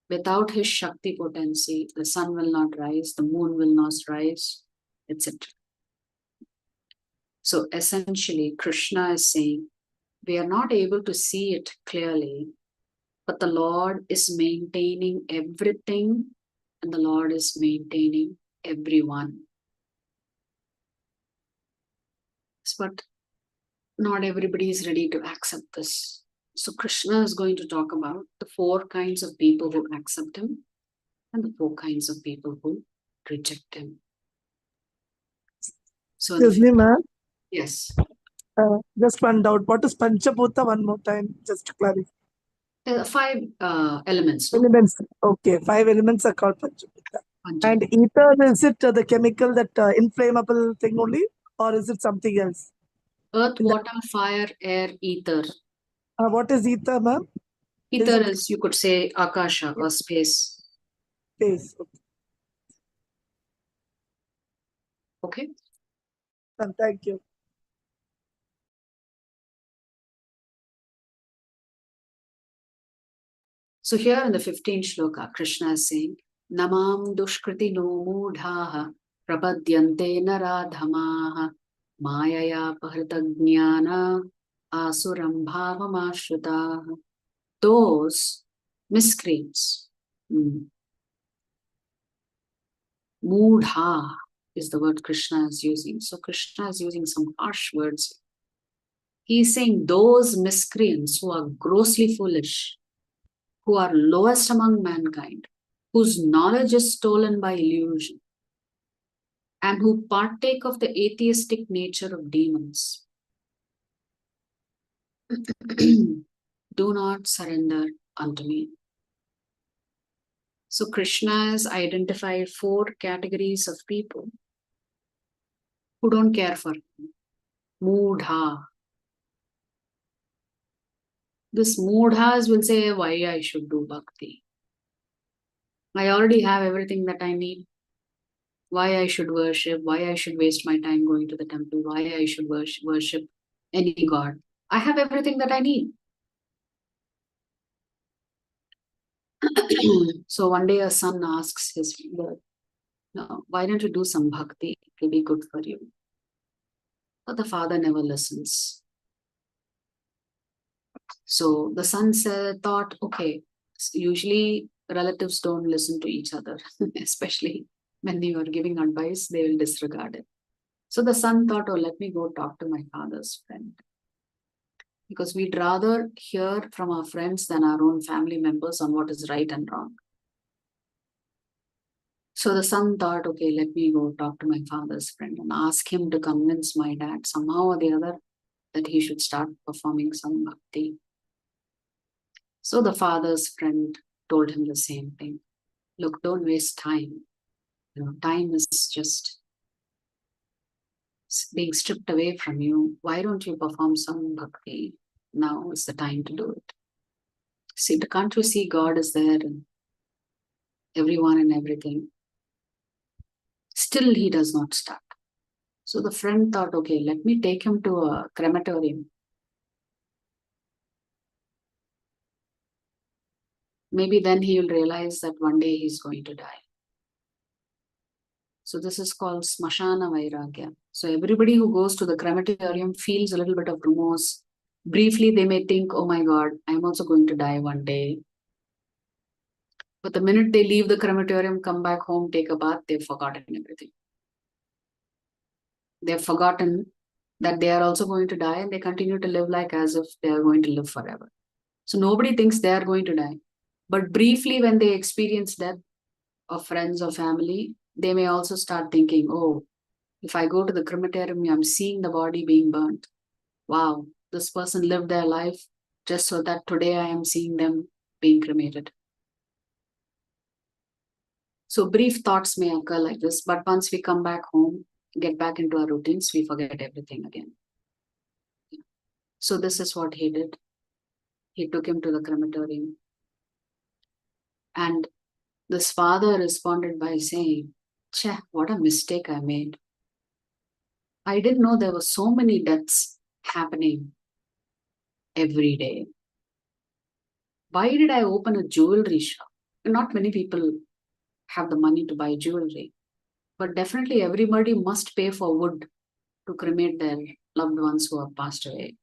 Without his Shakti potency, the sun will not rise, the moon will not rise, etc. So essentially, Krishna is saying, we are not able to see it clearly, but the Lord is maintaining everything and the Lord is maintaining everyone. But not everybody is ready to accept this. So Krishna is going to talk about the 4 kinds of people who accept him and the 4 kinds of people who reject him. So Excuse me, ma'am. yes. Just one doubt. What is Panchabhuta? One more time, just to clarify. 5 elements. No? Elements. Okay, 5 elements are called Panchabhuta. And ether, is it the chemical, that inflammable thing only, or is it something else? Earth, water, fire, air, ether. What is ether, ma'am? Ether is, you could say, Akasha or space. Space. Okay. Thank you. So here in the 15th shloka, Krishna is saying, Namam dushkriti no mudhaha prapadyante naradhamaha mayaya pahritagnyana asuram bhavamashruta. Those miscreants. Mudha is the word Krishna is using. So Krishna is using some harsh words. He is saying those miscreants who are grossly foolish, who are lowest among mankind, whose knowledge is stolen by illusion, and who partake of the atheistic nature of demons, do not surrender unto me. So Krishna has identified 4 categories of people who don't care for him. Mudha. This mudhas will say, why I should do bhakti? I already have everything that I need. Why I should worship? Why I should waste my time going to the temple? Why I should worship any god? I have everything that I need. So one day a son asks his father, no, why don't you do some bhakti? It will be good for you. But the father never listens. So the son thought, okay, usually relatives don't listen to each other, especially when you are giving advice, they will disregard it. So the son thought, oh, let me go talk to my father's friend. Because we'd rather hear from our friends than our own family members on what is right and wrong. So the son thought, okay, let me go talk to my father's friend and ask him to convince my dad somehow or the other that he should start performing some bhakti. So the father's friend told him the same thing. Look, don't waste time. Time is just being stripped away from you. Why don't you perform some bhakti? Now is the time to do it. See, can't you see God is there in everyone and everything? Still, he does not start. So the friend thought, okay, let me take him to a crematorium. maybe then he will realize that one day he's going to die. So this is called Smashana Vairagya. So everybody who goes to the crematorium feels a little bit of remorse. Briefly, they may think, oh my God, I'm also going to die one day. But the minute they leave the crematorium, come back home, take a bath, they've forgotten everything. They've forgotten that they are also going to die, and they continue to live like as if they are going to live forever. So nobody thinks they are going to die. But briefly, when they experience death of friends or family, they may also start thinking, oh, if I go to the crematorium, I'm seeing the body being burnt. Wow, this person lived their life just so that today I am seeing them being cremated. So brief thoughts may occur like this, but once we come back home, get back into our routines, we forget everything again. So this is what he did. He took him to the crematorium. And this father responded by saying, "Cheh, what a mistake I made. I didn't know there were so many deaths happening every day. Why did I open a jewelry shop?" Not many people have the money to buy jewelry, but definitely everybody must pay for wood to cremate their loved ones who have passed away.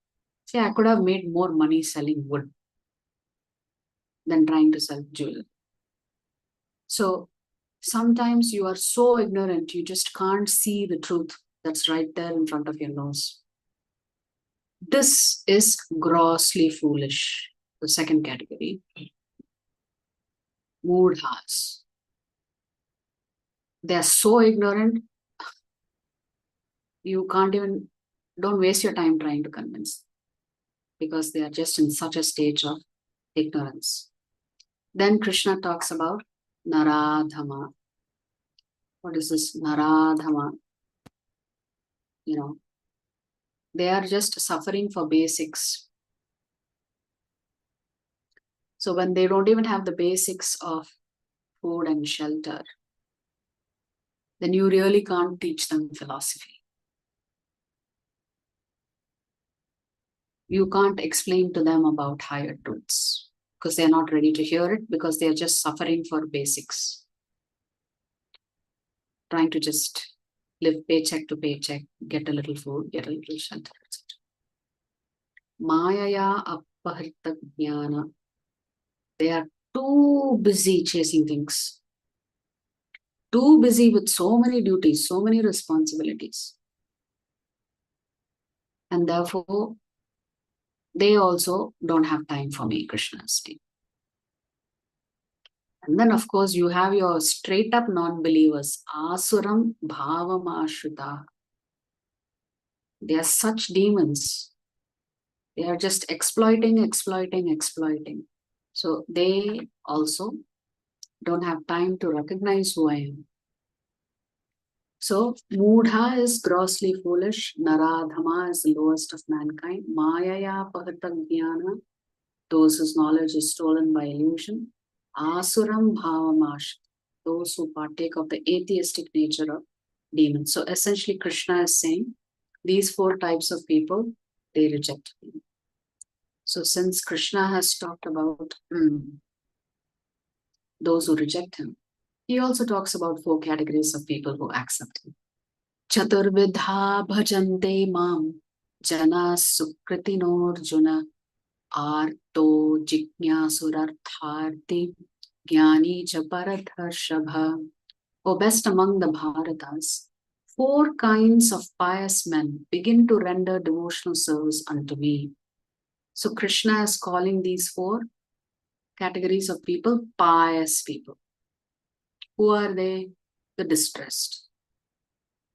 See, I could have made more money selling wood than trying to sell jewelry. So sometimes you are so ignorant, you just can't see the truth that's right there in front of your nose. This is grossly foolish. The second category, moodhas. They are so ignorant, you can't even, don't waste your time trying to convince them, because they are just in such a stage of ignorance. Then Krishna talks about Naradhama. What is this Naradhama? You know, they are just suffering for basics. So when they don't even have the basics of food and shelter, then you really can't teach them philosophy. You can't explain to them about higher truths because they're not ready to hear it, because they're just suffering for basics. Trying to just live paycheck to paycheck, get a little food, get a little shelter, etc. Mayaya appahrita jnana. They are too busy chasing things. Too busy with so many duties, so many responsibilities. And therefore, they also don't have time for me, Krishna is saying. And then, of course, you have your straight up non-believers. Asuram bhavam ashrita. They are such demons. They are just exploiting, exploiting, exploiting. So they also don't have time to recognize who I am. So Moodha is grossly foolish. Naradhama is the lowest of mankind. Mayaya pahata jnana. Those whose knowledge is stolen by illusion. Asuram bhavamash. Those who partake of the atheistic nature of demons. So essentially Krishna is saying these four types of people, they reject him. So since Krishna has talked about those who reject him, he also talks about four categories of people who accept him. Chaturvidha bhajante mam jana sukritinor arto jignasurartharti jnani cha paradharshabha. O best among the Bharatas, four kinds of pious men begin to render devotional service unto me. So Krishna is calling these four categories of people pious people. Who are they? The distressed.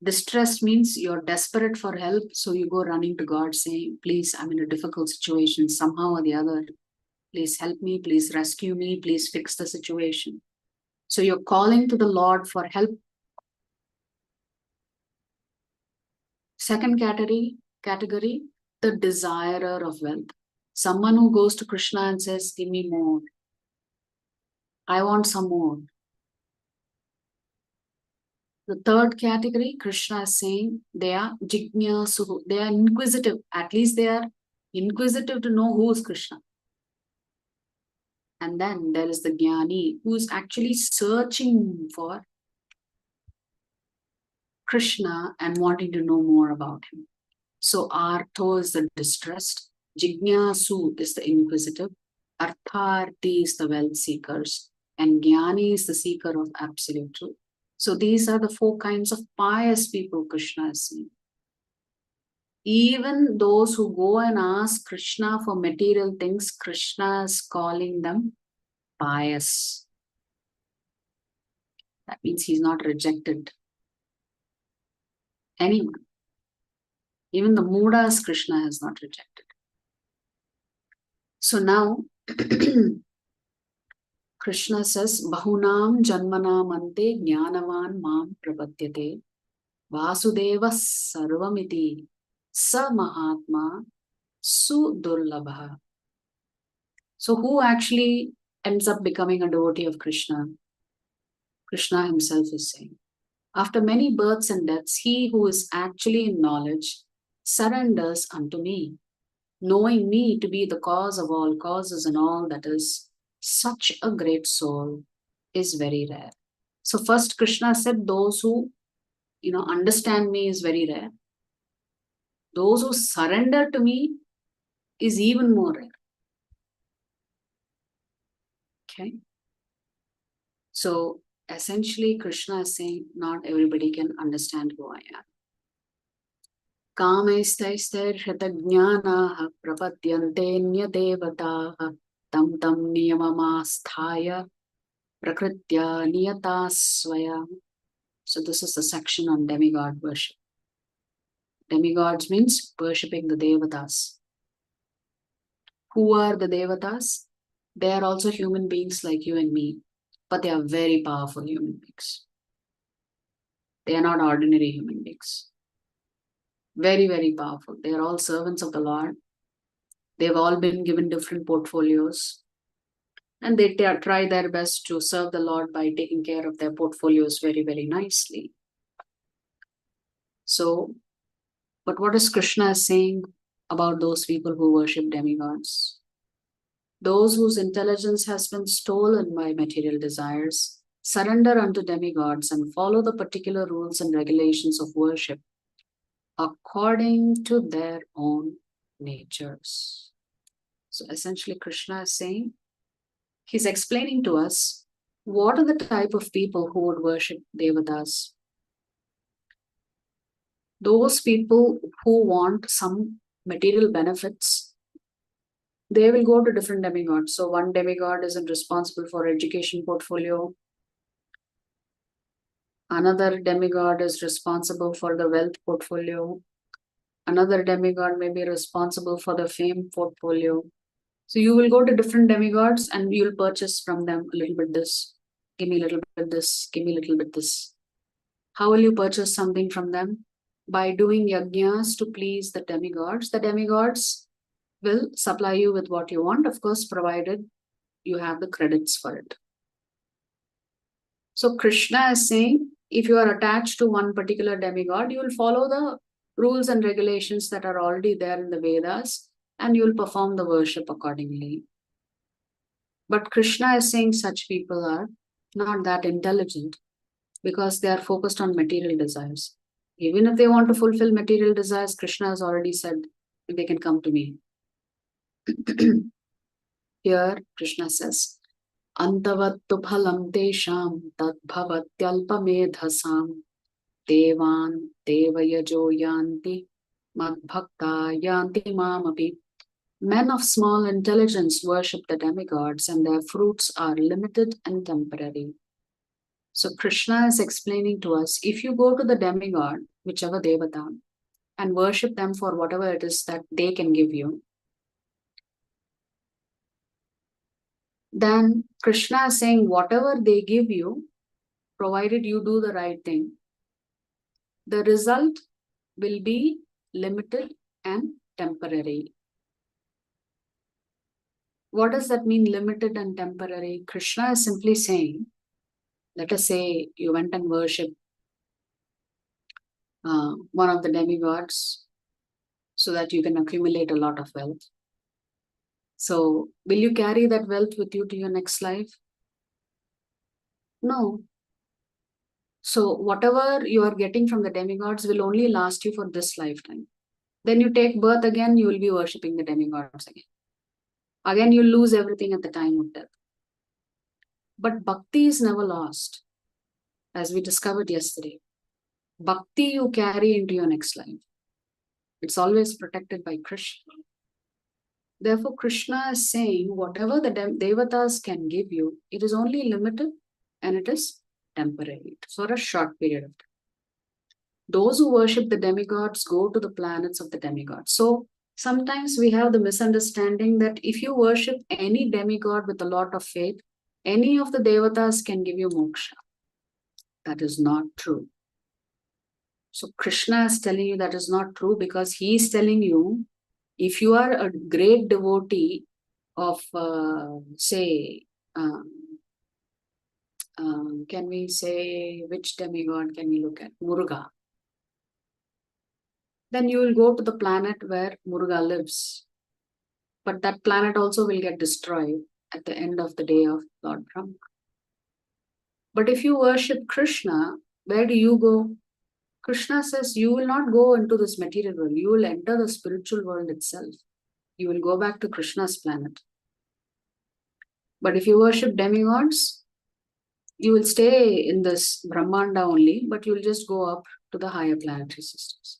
Distressed means you're desperate for help, so you go running to God saying, please, I'm in a difficult situation somehow or the other. Please help me, please rescue me, please fix the situation. So you're calling to the Lord for help. Second category, the desirer of wealth. Someone who goes to Krishna and says, give me more. I want some more. The third category, Krishna is saying, they are jignasuhu. They are inquisitive. At least they are inquisitive to know who is Krishna. And then there is the Jnani who is actually searching for Krishna and wanting to know more about him. So Artho is the distressed, Jignasu is the inquisitive, Artharthi is the wealth seekers, and Jnani is the seeker of absolute truth. So these are the four kinds of pious people Krishna is seeing. Even those who go and ask Krishna for material things, Krishna is calling them pious. That means he's not rejected anyone. Even the Mudas, Krishna has not rejected. So now, Krishna says, Bahunam Janmanam Ante Jnanavan Mam Prapadyate Vasudeva Sarvamiti Sa Mahatma Sudurlabha. So who actually ends up becoming a devotee of Krishna? Krishna himself is saying, after many births and deaths, he who is actually in knowledge surrenders unto me, knowing me to be the cause of all causes and all that is. Such a great soul is very rare. So first Krishna said those who understand me is very rare. Those who surrender to me is even more rare. Okay. So essentially Krishna is saying not everybody can understand who I am. Kamaistaistar hritagnyanaha prapadyante devataha tam niyamamasthaya prakritya niyata swaya. So this is the section on demigod worship. Demigods means worshipping the devatas. Who are the devatas? They are also human beings like you and me, but they are very powerful human beings. They are not ordinary human beings. Very, very powerful. They are all servants of the Lord. They've all been given different portfolios. And they try their best to serve the Lord by taking care of their portfolios very, very nicely. So, but what is Krishna saying about those people who worship demigods? Those whose intelligence has been stolen by material desires surrender unto demigods and follow the particular rules and regulations of worship according to their own natures. So essentially Krishna is saying, he's explaining to us what are the type of people who would worship devatas. Those people who want some material benefits, they will go to different demigods. So one demigod isn't responsible for education portfolio. Another demigod is responsible for the wealth portfolio. Another demigod may be responsible for the fame portfolio. So you will go to different demigods and you'll purchase from them a little bit this, give me a little bit this, give me a little bit this. How will you purchase something from them? By doing yajnas to please the demigods. The demigods will supply you with what you want, of course, provided you have the credits for it. So Krishna is saying, if you are attached to one particular demigod, you will follow the rules and regulations that are already there in the Vedas, and you will perform the worship accordingly. But Krishna is saying such people are not that intelligent because they are focused on material desires. Even if they want to fulfill material desires, Krishna has already said they can come to me. Here Krishna says, Antavattu phalam tesham tat bhavatyalpamedhasam devan devayajo yanti madbhakta yanti mamapi. Men of small intelligence worship the demigods and their fruits are limited and temporary. So Krishna is explaining to us, if you go to the demigod, whichever devata, and worship them for whatever it is that they can give you, then Krishna is saying whatever they give you, provided you do the right thing, the result will be limited and temporary. What does that mean, limited and temporary? Krishna is simply saying, let us say you went and worshipped one of the demigods so that you can accumulate a lot of wealth. So, will you carry that wealth with you to your next life? No. So, whatever you are getting from the demigods will only last you for this lifetime. Then you take birth again, you will be worshipping the demigods again. Again, you lose everything at the time of death. But bhakti is never lost, as we discovered yesterday. Bhakti you carry into your next life. It's always protected by Krishna. Therefore, Krishna is saying whatever the devatas can give you, it is only limited and it is temporary. It's for a short period of time. Those who worship the demigods go to the planets of the demigods. So sometimes we have the misunderstanding that if you worship any demigod with a lot of faith, any of the devatas can give you moksha. That is not true. So Krishna is telling you that is not true because he is telling you, if you are a great devotee of, say, can we say, which demigod can we look at? Muruga. Then you will go to the planet where Muruga lives. But that planet also will get destroyed at the end of the day of Lord Brahma. But if you worship Krishna, where do you go? Krishna says you will not go into this material world. You will enter the spiritual world itself. You will go back to Krishna's planet. But if you worship demigods, you will stay in this Brahmanda only, but you will just go up to the higher planetary systems.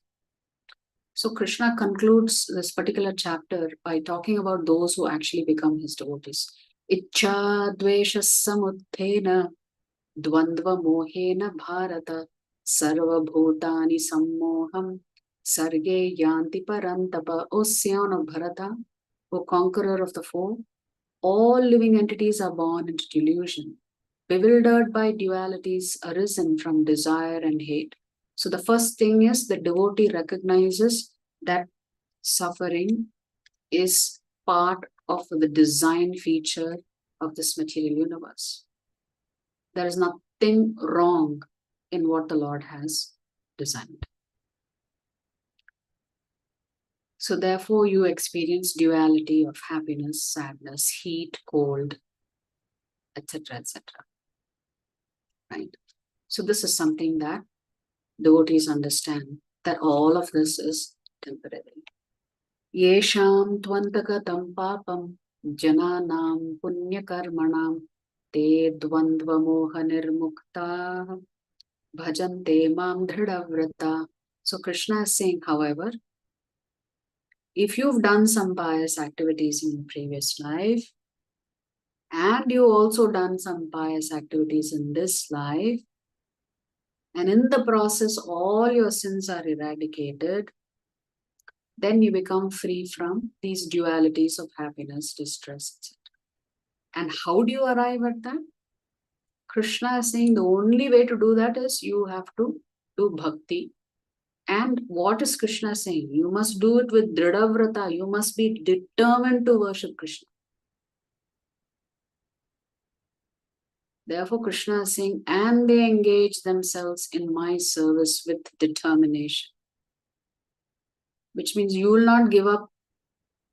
So Krishna concludes this particular chapter by talking about those who actually become his devotees. Ichcha dvesha samuthena dvandva mohena bharata sarva bhutani sammoham sarge yanti parantapa. O Scion of Bharata, O conqueror of the four, all living entities are born into delusion, bewildered by dualities arisen from desire and hate. So the first thing is the devotee recognizes that suffering is part of the design feature of this material universe. There is nothing wrong in what the Lord has designed. So therefore you experience duality of happiness, sadness, heat, cold, etc., etc. Right? So this is something that devotees understand, that all of this is temporary. Yesham tvantagatam papam jananam punyakarmanam te dvandva moha nirmukta bhajante mam dhridavrata. So Krishna is saying, however, if you've done some pious activities in your previous life, and you also done some pious activities in this life, and in the process all your sins are eradicated, then you become free from these dualities of happiness, distress, etc. And how do you arrive at that? Krishna is saying the only way to do that is you have to do bhakti. And what is Krishna saying? You must do it with Dridhavrata. You must be determined to worship Krishna. Therefore, Krishna is saying, and they engage themselves in my service with determination. Which means you will not give up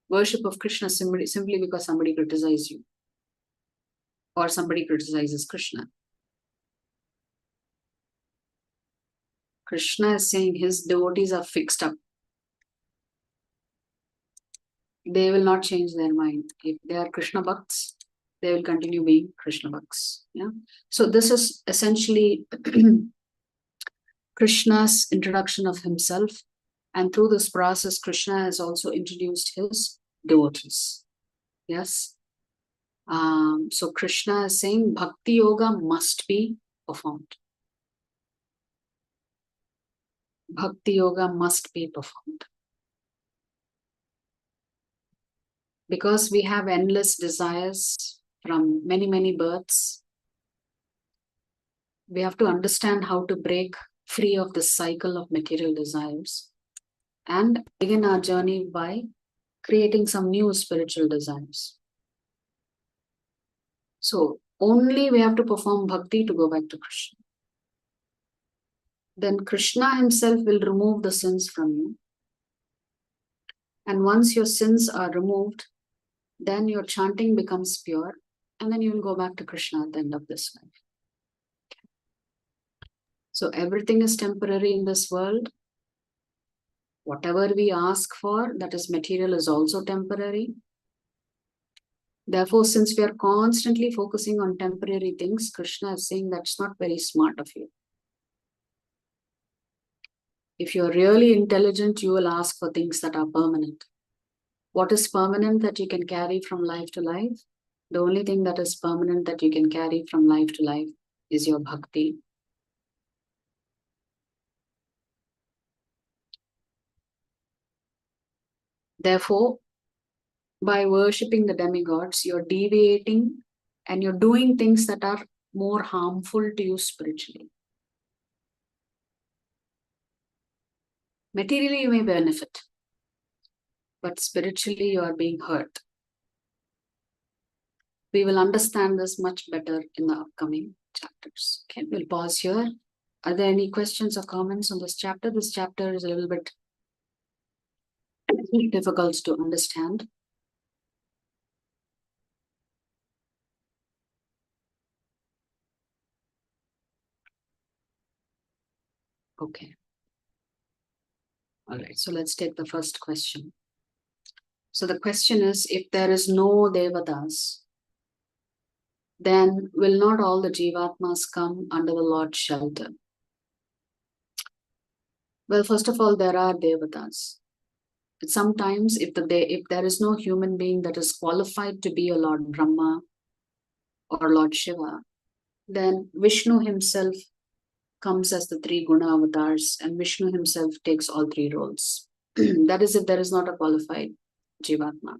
worship of Krishna simply because somebody criticizes you. Or somebody criticizes Krishna. Krishna is saying his devotees are fixed up. They will not change their mind. If they are Krishna Bhakts, they will continue being Krishna Bhakts. Yeah? So this is essentially Krishna's introduction of himself. And through this process, Krishna has also introduced his devotees. Yes. So Krishna is saying Bhakti Yoga must be performed. Bhakti Yoga must be performed. Because we have endless desires from many, many births, we have to understand how to break free of the cycle of material desires and begin our journey by creating some new spiritual desires. So only we have to perform bhakti to go back to Krishna. Then Krishna himself will remove the sins from you. And once your sins are removed, then your chanting becomes pure, and then you will go back to Krishna at the end of this life. So everything is temporary in this world. Whatever we ask for, that is material, is also temporary. Therefore, since we are constantly focusing on temporary things, Krishna is saying that's not very smart of you. If you're really intelligent, you will ask for things that are permanent. What is permanent that you can carry from life to life? The only thing that is permanent that you can carry from life to life is your bhakti. Therefore, by worshipping the demigods, you're deviating and you're doing things that are more harmful to you spiritually. Materially, you may benefit, but spiritually, you are being hurt. We will understand this much better in the upcoming chapters. Okay, we'll pause here. Are there any questions or comments on this chapter? This chapter is a little bit difficult to understand. Okay. All right, so let's take the first question. So the question is, if there is no devatas, then will not all the jivatmas come under the Lord's shelter? Well, first of all, there are devatas. But sometimes if there is no human being that is qualified to be a Lord Brahma or Lord Shiva, then Vishnu himself comes as the three guna avatars, and Vishnu himself takes all three roles. That is if there is not a qualified jivatma.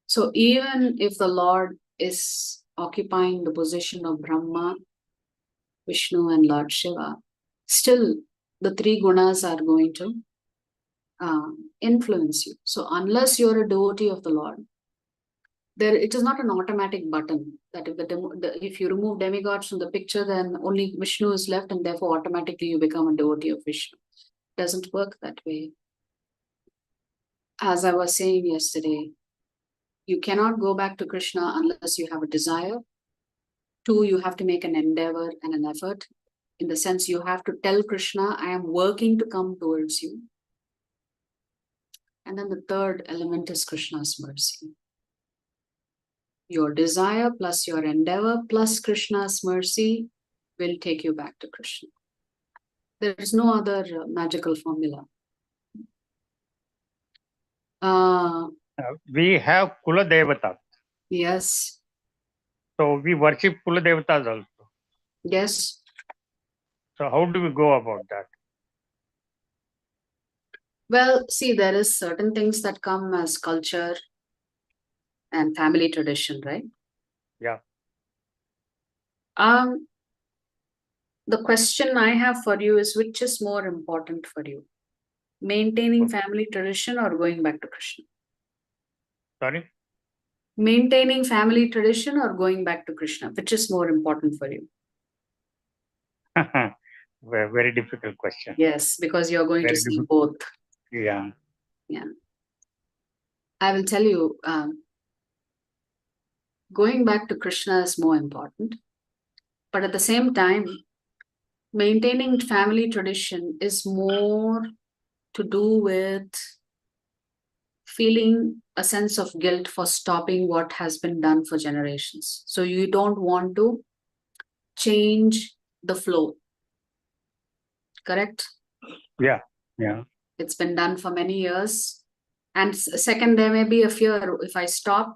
So even if the Lord is occupying the position of Brahma, Vishnu and Lord Shiva, still the three gunas are going to influence you. So unless you're a devotee of the Lord, it is not an automatic button that if you remove demigods from the picture, then only Vishnu is left, and therefore automatically you become a devotee of Vishnu. It doesn't work that way. As I was saying yesterday, you cannot go back to Krishna unless you have a desire. 2, you have to make an endeavor and an effort. In the sense, you have to tell Krishna, I am working to come towards you. And then the third element is Krishna's mercy. Your desire plus your endeavor plus Krishna's mercy will take you back to Krishna. There is no other magical formula. We have Kula Devatas. Yes. So we worship Kula Devatas also. Yes. So how do we go about that? Well, see, there is certain things that come as culture and family tradition, right? Yeah. The question I have for you is, which is more important for you? Maintaining family tradition or going back to Krishna? Sorry? Maintaining family tradition or going back to Krishna? Which is more important for you? Very difficult question. Yes, because you're going Very to see difficult. both. Yeah. Yeah. I will tell you, going back to Krishna is more important. But at the same time, maintaining family tradition is more to do with feeling a sense of guilt for stopping what has been done for generations. So you don't want to change the flow. Correct? Yeah. Yeah. It's been done for many years. And second, there may be a fear. If I stop,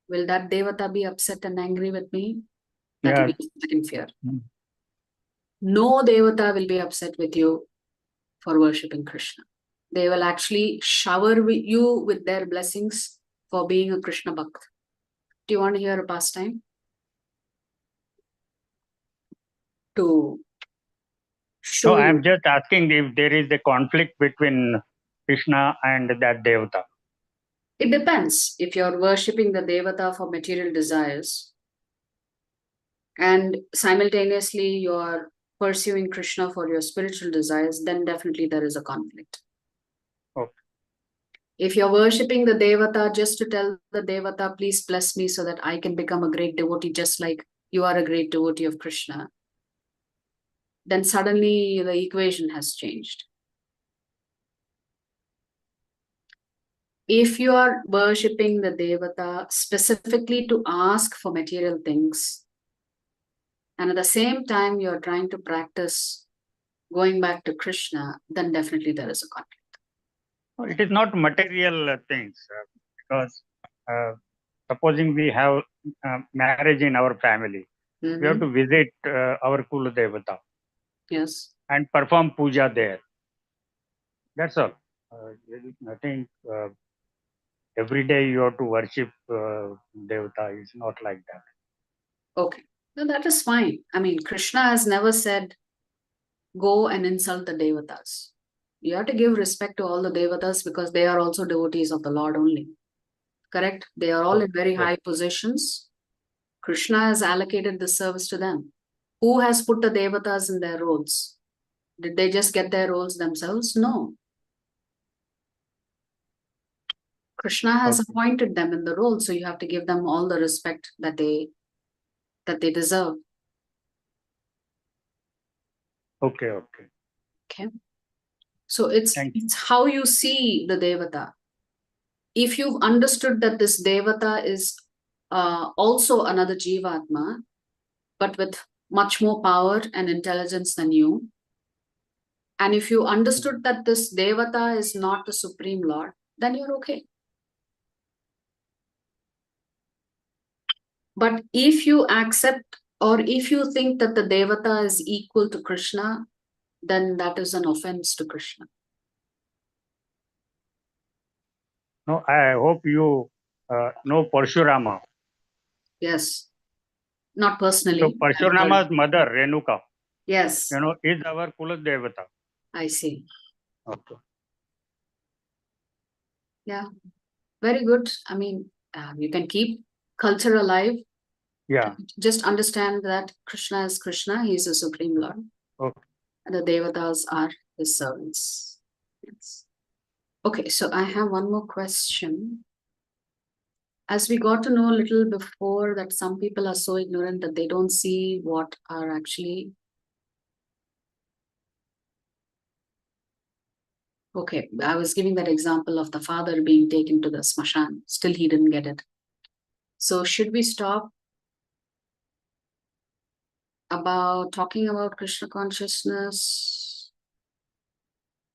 will that devata be upset and angry with me? That will be the second fear. No devata will be upset with you for worshipping Krishna. They will actually shower you with their blessings for being a Krishna Bhakt. Do you want to hear a pastime? To show So I'm you. just asking if there is a conflict between Krishna and that Devata. It depends. If you're worshipping the devata for material desires and simultaneously you're pursuing Krishna for your spiritual desires, then definitely there is a conflict. Okay. If you're worshipping the Devata just to tell the Devata, please bless me so that I can become a great devotee, just like you are a great devotee of Krishna, then suddenly the equation has changed. If you are worshipping the Devata specifically to ask for material things, and at the same time you're trying to practice going back to Krishna, then definitely there is a conflict. It is not material things, because supposing we have marriage in our family, we have to visit our Kula Devata Yes. and perform puja there. That's all. There is nothing. Every day you have to worship Devata. It's not like that. Okay. No, that is fine. I mean, Krishna has never said, go and insult the Devatas. You have to give respect to all the Devatas because they are also devotees of the Lord only. Correct? They are all in very high positions. Krishna has allocated the service to them. Who has put the Devatas in their roles? Did they just get their roles themselves? No. Krishna has appointed them in the role, so you have to give them all the respect that they deserve. Okay. Okay. So it's how you see the Devata. If you've understood that this Devata is also another Jivatma, but with much more power and intelligence than you, and if you understood that this Devata is not the Supreme Lord, then you're okay. But if you accept or if you think that the Devata is equal to Krishna, then that is an offense to Krishna. No, I hope you know Parshurama. Yes. Not personally. So Parshurama's mother, Renuka, Yes. is our Kula Devata. I see. Okay. Yeah. Very good. I mean, you can keep culture alive. Yeah. Just understand that Krishna is Krishna. He is a Supreme Lord. Okay. And the Devatas are his servants. Yes. Okay, so I have one more question. As we got to know a little before that some people are so ignorant that they don't see what are actually. Okay, I was giving that example of the father being taken to the smashan. Still, he didn't get it. So should we stop about talking about Krishna consciousness,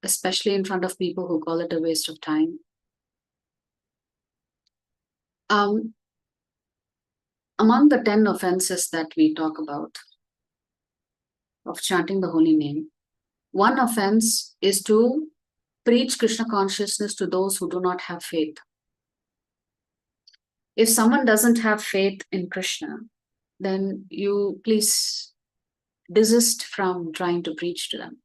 especially in front of people who call it a waste of time? Among the 10 offenses that we talk about of chanting the holy name, one offense is to preach Krishna consciousness to those who do not have faith. If someone doesn't have faith in Krishna, then you please desist from trying to preach to them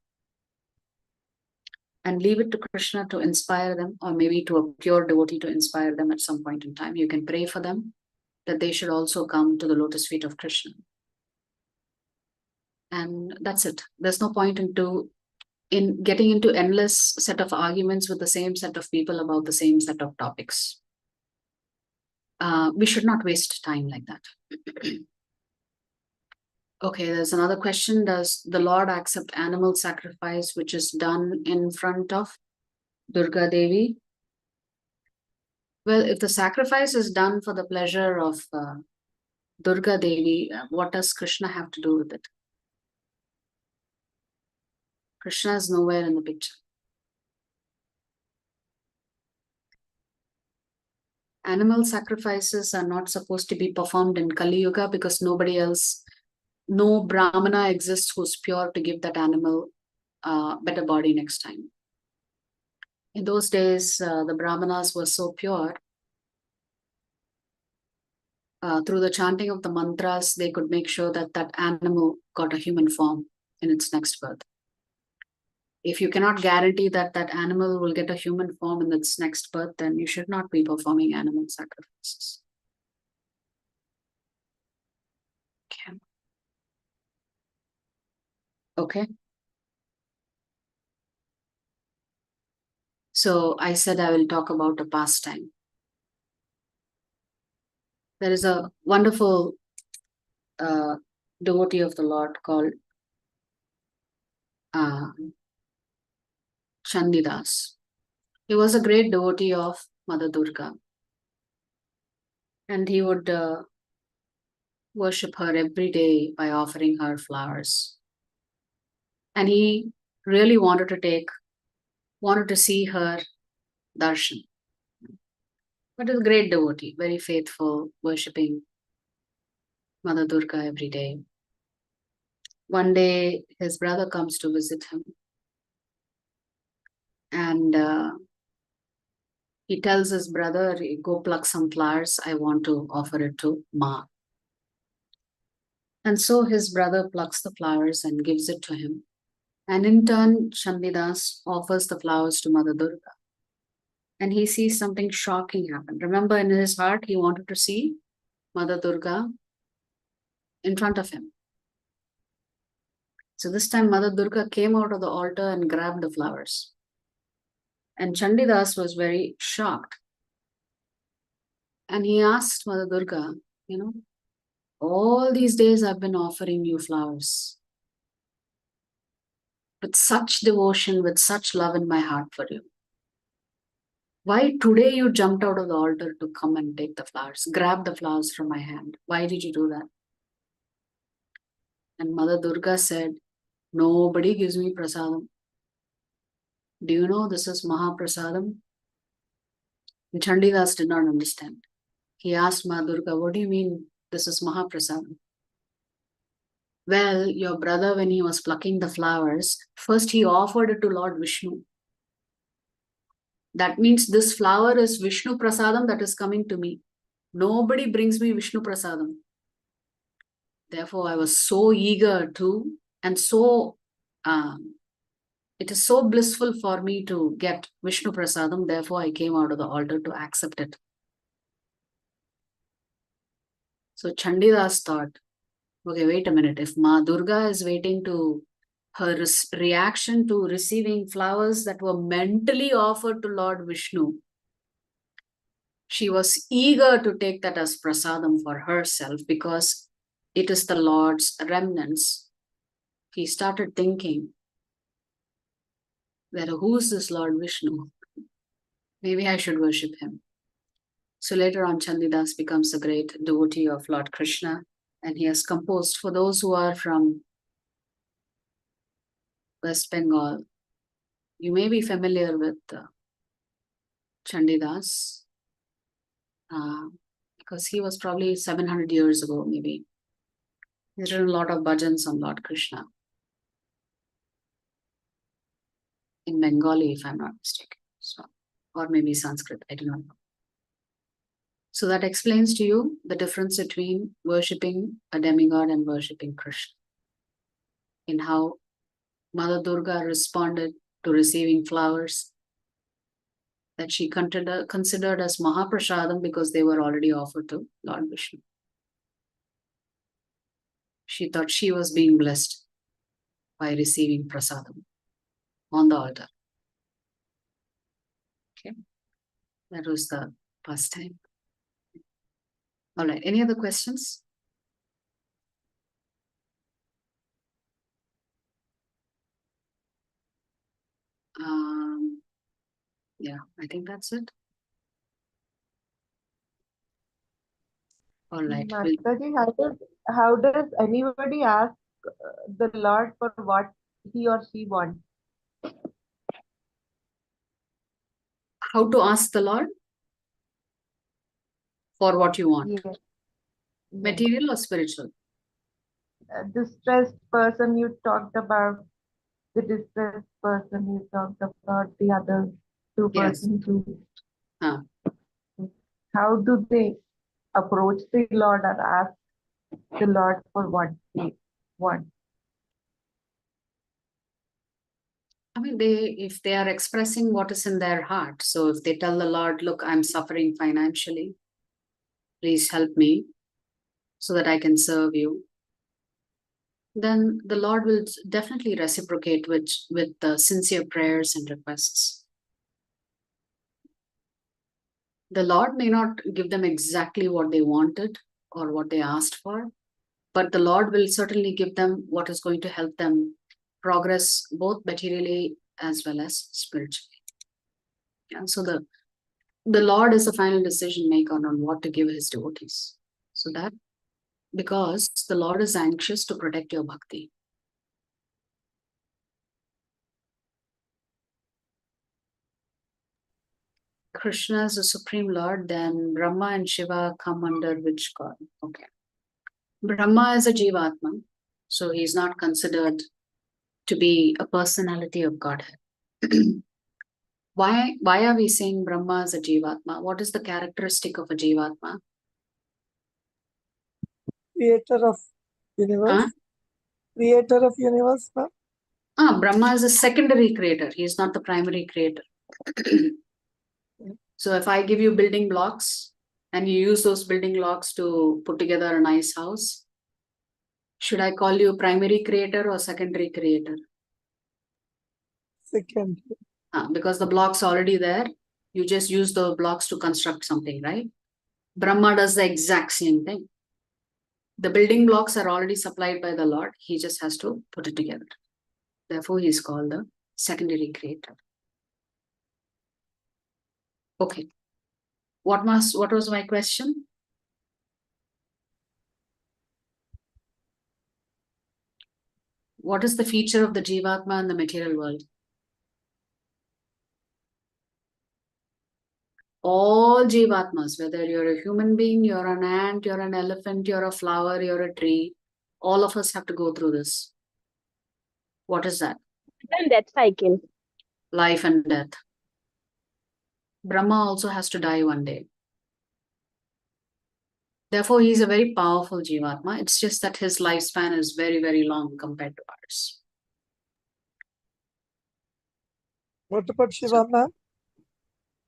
and leave it to Krishna to inspire them, or maybe to a pure devotee to inspire them at some point in time. You can pray for them that they should also come to the lotus feet of Krishna. And that's it. There's no point in getting into endless set of arguments with the same set of people about the same set of topics. We should not waste time like that. Okay, there's another question. Does the Lord accept animal sacrifice which is done in front of Durga Devi? Well, if the sacrifice is done for the pleasure of Durga Devi, what does Krishna have to do with it? Krishna is nowhere in the picture. Animal sacrifices are not supposed to be performed in Kali Yuga because nobody else, no Brahmana exists who's pure to give that animal better body next time. In those days, the Brahmanas were so pure. Through the chanting of the mantras, they could make sure that that animal got a human form in its next birth. If you cannot guarantee that that animal will get a human form in its next birth, then you should not be performing animal sacrifices. Okay. Okay. So I said I will talk about a pastime. There is a wonderful devotee of the Lord called Chandidas. He was a great devotee of Mother Durga, and he would worship her every day by offering her flowers. And he really wanted to see her darshan. But a great devotee, very faithful, worshipping Mother Durga every day. One day, his brother comes to visit him, and he tells his brother, go pluck some flowers, I want to offer it to Ma. And so his brother plucks the flowers and gives it to him. And in turn, Chandidas offers the flowers to Mother Durga. And he sees something shocking happen. Remember, in his heart, he wanted to see Mother Durga in front of him. So this time, Mother Durga came out of the altar and grabbed the flowers. And Chandidas was very shocked. And he asked Mother Durga, all these days I've been offering you flowers with such devotion, with such love in my heart for you. Why today you jumped out of the altar to come and take the flowers, grab the flowers from my hand? Why did you do that? And Mother Durga said, nobody gives me prasadam. Do you know this is Mahaprasadam? And Chandidas did not understand. He asked Mother Durga, what do you mean this is Mahaprasadam? Well, your brother, when he was plucking the flowers, first he offered it to Lord Vishnu. That means this flower is Vishnu Prasadam that is coming to me. Nobody brings me Vishnu Prasadam. Therefore, I was so eager to, and so, it is so blissful for me to get Vishnu Prasadam. Therefore, I came out of the altar to accept it. So Chandidas thought, okay, wait a minute. If Ma Durga is waiting to her reaction to receiving flowers that were mentally offered to Lord Vishnu, she was eager to take that as prasadam for herself because it is the Lord's remnants. He started thinking that who's this Lord Vishnu? Maybe I should worship him. So later on, Chandidas becomes a great devotee of Lord Krishna, and he has composed, for those who are from West Bengal, you may be familiar with Chandidas, because he was probably 700 years ago, maybe. He's written a lot of bhajans on Lord Krishna. In Bengali, if I'm not mistaken. So, or maybe Sanskrit, I do not know. So that explains to you the difference between worshipping a demigod and worshipping Krishna. In how Mother Durga responded to receiving flowers that she considered as Mahaprasadam because they were already offered to Lord Vishnu. She thought she was being blessed by receiving prasadam on the altar. Okay, that was the pastime. All right, any other questions? Yeah, I think that's it. All right. Mataji, how does anybody ask the Lord for what he or she wants? How to ask the Lord for what you want? Yes. Material or spiritual? Distressed person you talked about, the distressed person you talked about, the other two persons who. How do they approach the Lord or ask the Lord for what they want? I mean, if they are expressing what is in their heart. So if they tell the Lord, look, I'm suffering financially, please help me so that I can serve you, then the Lord will definitely reciprocate with sincere prayers and requests. The Lord may not give them exactly what they wanted or what they asked for, but the Lord will certainly give them what is going to help them progress both materially as well as spiritually. Yeah, so the Lord is the final decision maker on what to give his devotees. So that because the Lord is anxious to protect your bhakti. Krishna is the Supreme Lord, then Brahma and Shiva come under which god? Okay. Brahma is a Jivatma, so he is not considered to be a personality of Godhead. Why are we saying Brahma is a Jivatma? What is the characteristic of a Jivatma? Creator of universe. Huh? Creator of universe, ma'am. Brahma is a secondary creator. He is not the primary creator. So if I give you building blocks and you use those building blocks to put together a nice house, should I call you primary creator or secondary creator? Second. Because the blocks are already there. You just use the blocks to construct something, right? Brahma does the exact same thing. The building blocks are already supplied by the Lord. He just has to put it together. Therefore, he is called the secondary creator. Okay. What was my question? What is the feature of the Jivatma in the material world? All Jivatmas, whether you're a human being, you're an ant, you're an elephant, you're a flower, you're a tree, all of us have to go through this. What is that? And that cycle. Life and death. Brahma also has to die one day. Therefore, he's a very powerful Jivatma. It's just that his lifespan is very, very long compared to ours. What about Shiva, ma'am?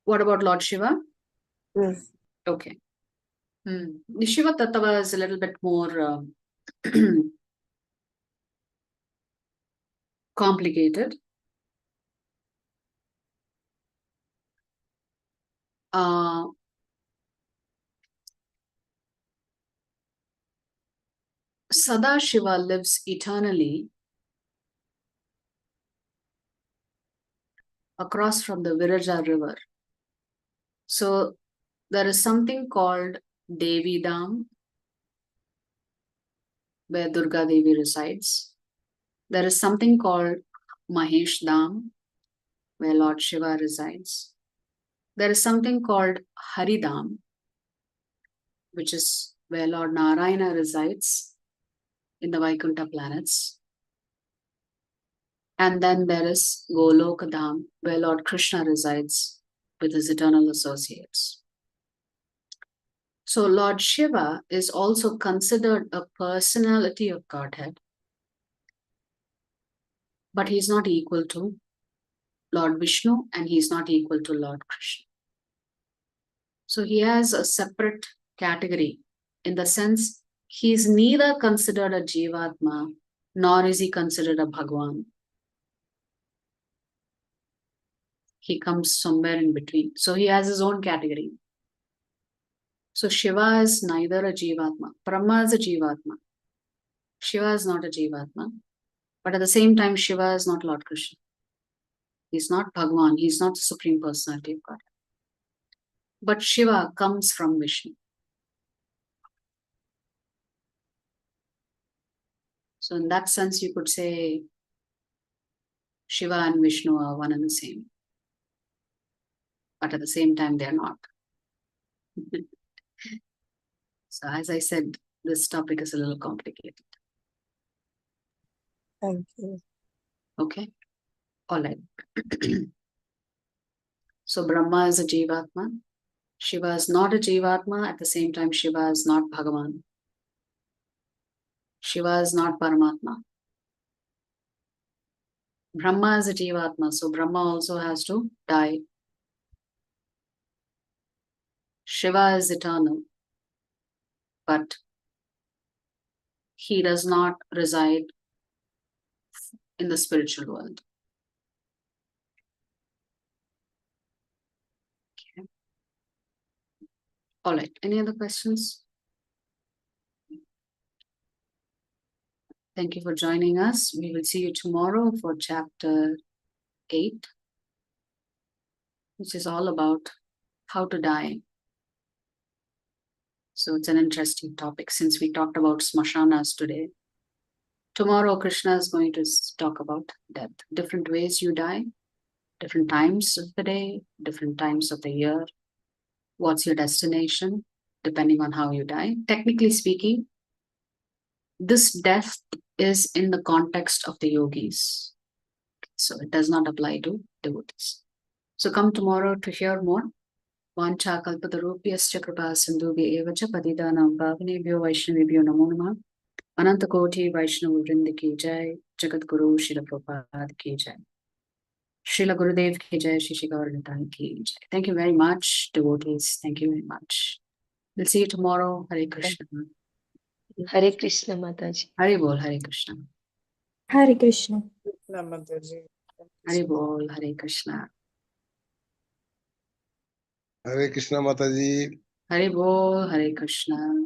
What about Lord Shiva? Yes. Okay. The Shiva Tattva is a little bit more complicated. Sadashiva lives eternally across from the Viraja river. So there is something called Devi Dham, where Durga Devi resides. There is something called Mahesh Dham, where Lord Shiva resides. There is something called Haridham, which is where Lord Narayana resides in the Vaikuntha planets. And then there is Goloka Dham, where Lord Krishna resides with his eternal associates. So Lord Shiva is also considered a personality of Godhead, but he's not equal to Lord Vishnu and he's not equal to Lord Krishna. So he has a separate category in the sense he is neither considered a Jivatma nor is he considered a Bhagwan. He comes somewhere in between. So he has his own category. So Shiva is neither a Jivatma. Brahma is a Jivatma. Shiva is not a Jivatma. But at the same time, Shiva is not Lord Krishna. He's not Bhagwan. He's not the Supreme Personality of God. But Shiva comes from Vishnu. So in that sense, you could say Shiva and Vishnu are one and the same. But at the same time, they're not. So as I said, this topic is a little complicated. Thank you. Okay? All right. So Brahma is a Jivatma. Shiva is not a Jivatma. At the same time, Shiva is not Bhagavan. Shiva is not Paramatma. Brahma is a Jivatma. So Brahma also has to die. Shiva is eternal. But he does not reside in the spiritual world. Okay. All right. Any other questions? Thank you for joining us. We will see you tomorrow for chapter 8, which is all about how to die. So it's an interesting topic since we talked about smashanas today. Tomorrow, Krishna is going to talk about death, different ways you die, different times of the day, different times of the year. What's your destination, depending on how you die. Technically speaking, this death is in the context of the yogis. So it does not apply to devotees. So come tomorrow to hear more. Vancha kalpatarupyascha kripa sindhubhya eva cha patitanam pavanebhyo vaishnavebhyo namo namah. Ananta Koti Vaishnava Vrinda ki jai, Jagat Guru Srila Prabhupada ki jai. Srila Gurudev ki jai, Shri Gauranitai ki jai. Thank you very much, devotees. Thank you very much. We'll see you tomorrow. Hare Krishna. Hare Krishna Mataji. Hare Bol, Hare Krishna. Hare Krishna. Mataji. Hare Bol, Hare Krishna. Hare Krishna Mataji. Hare Bol, Hare Krishna.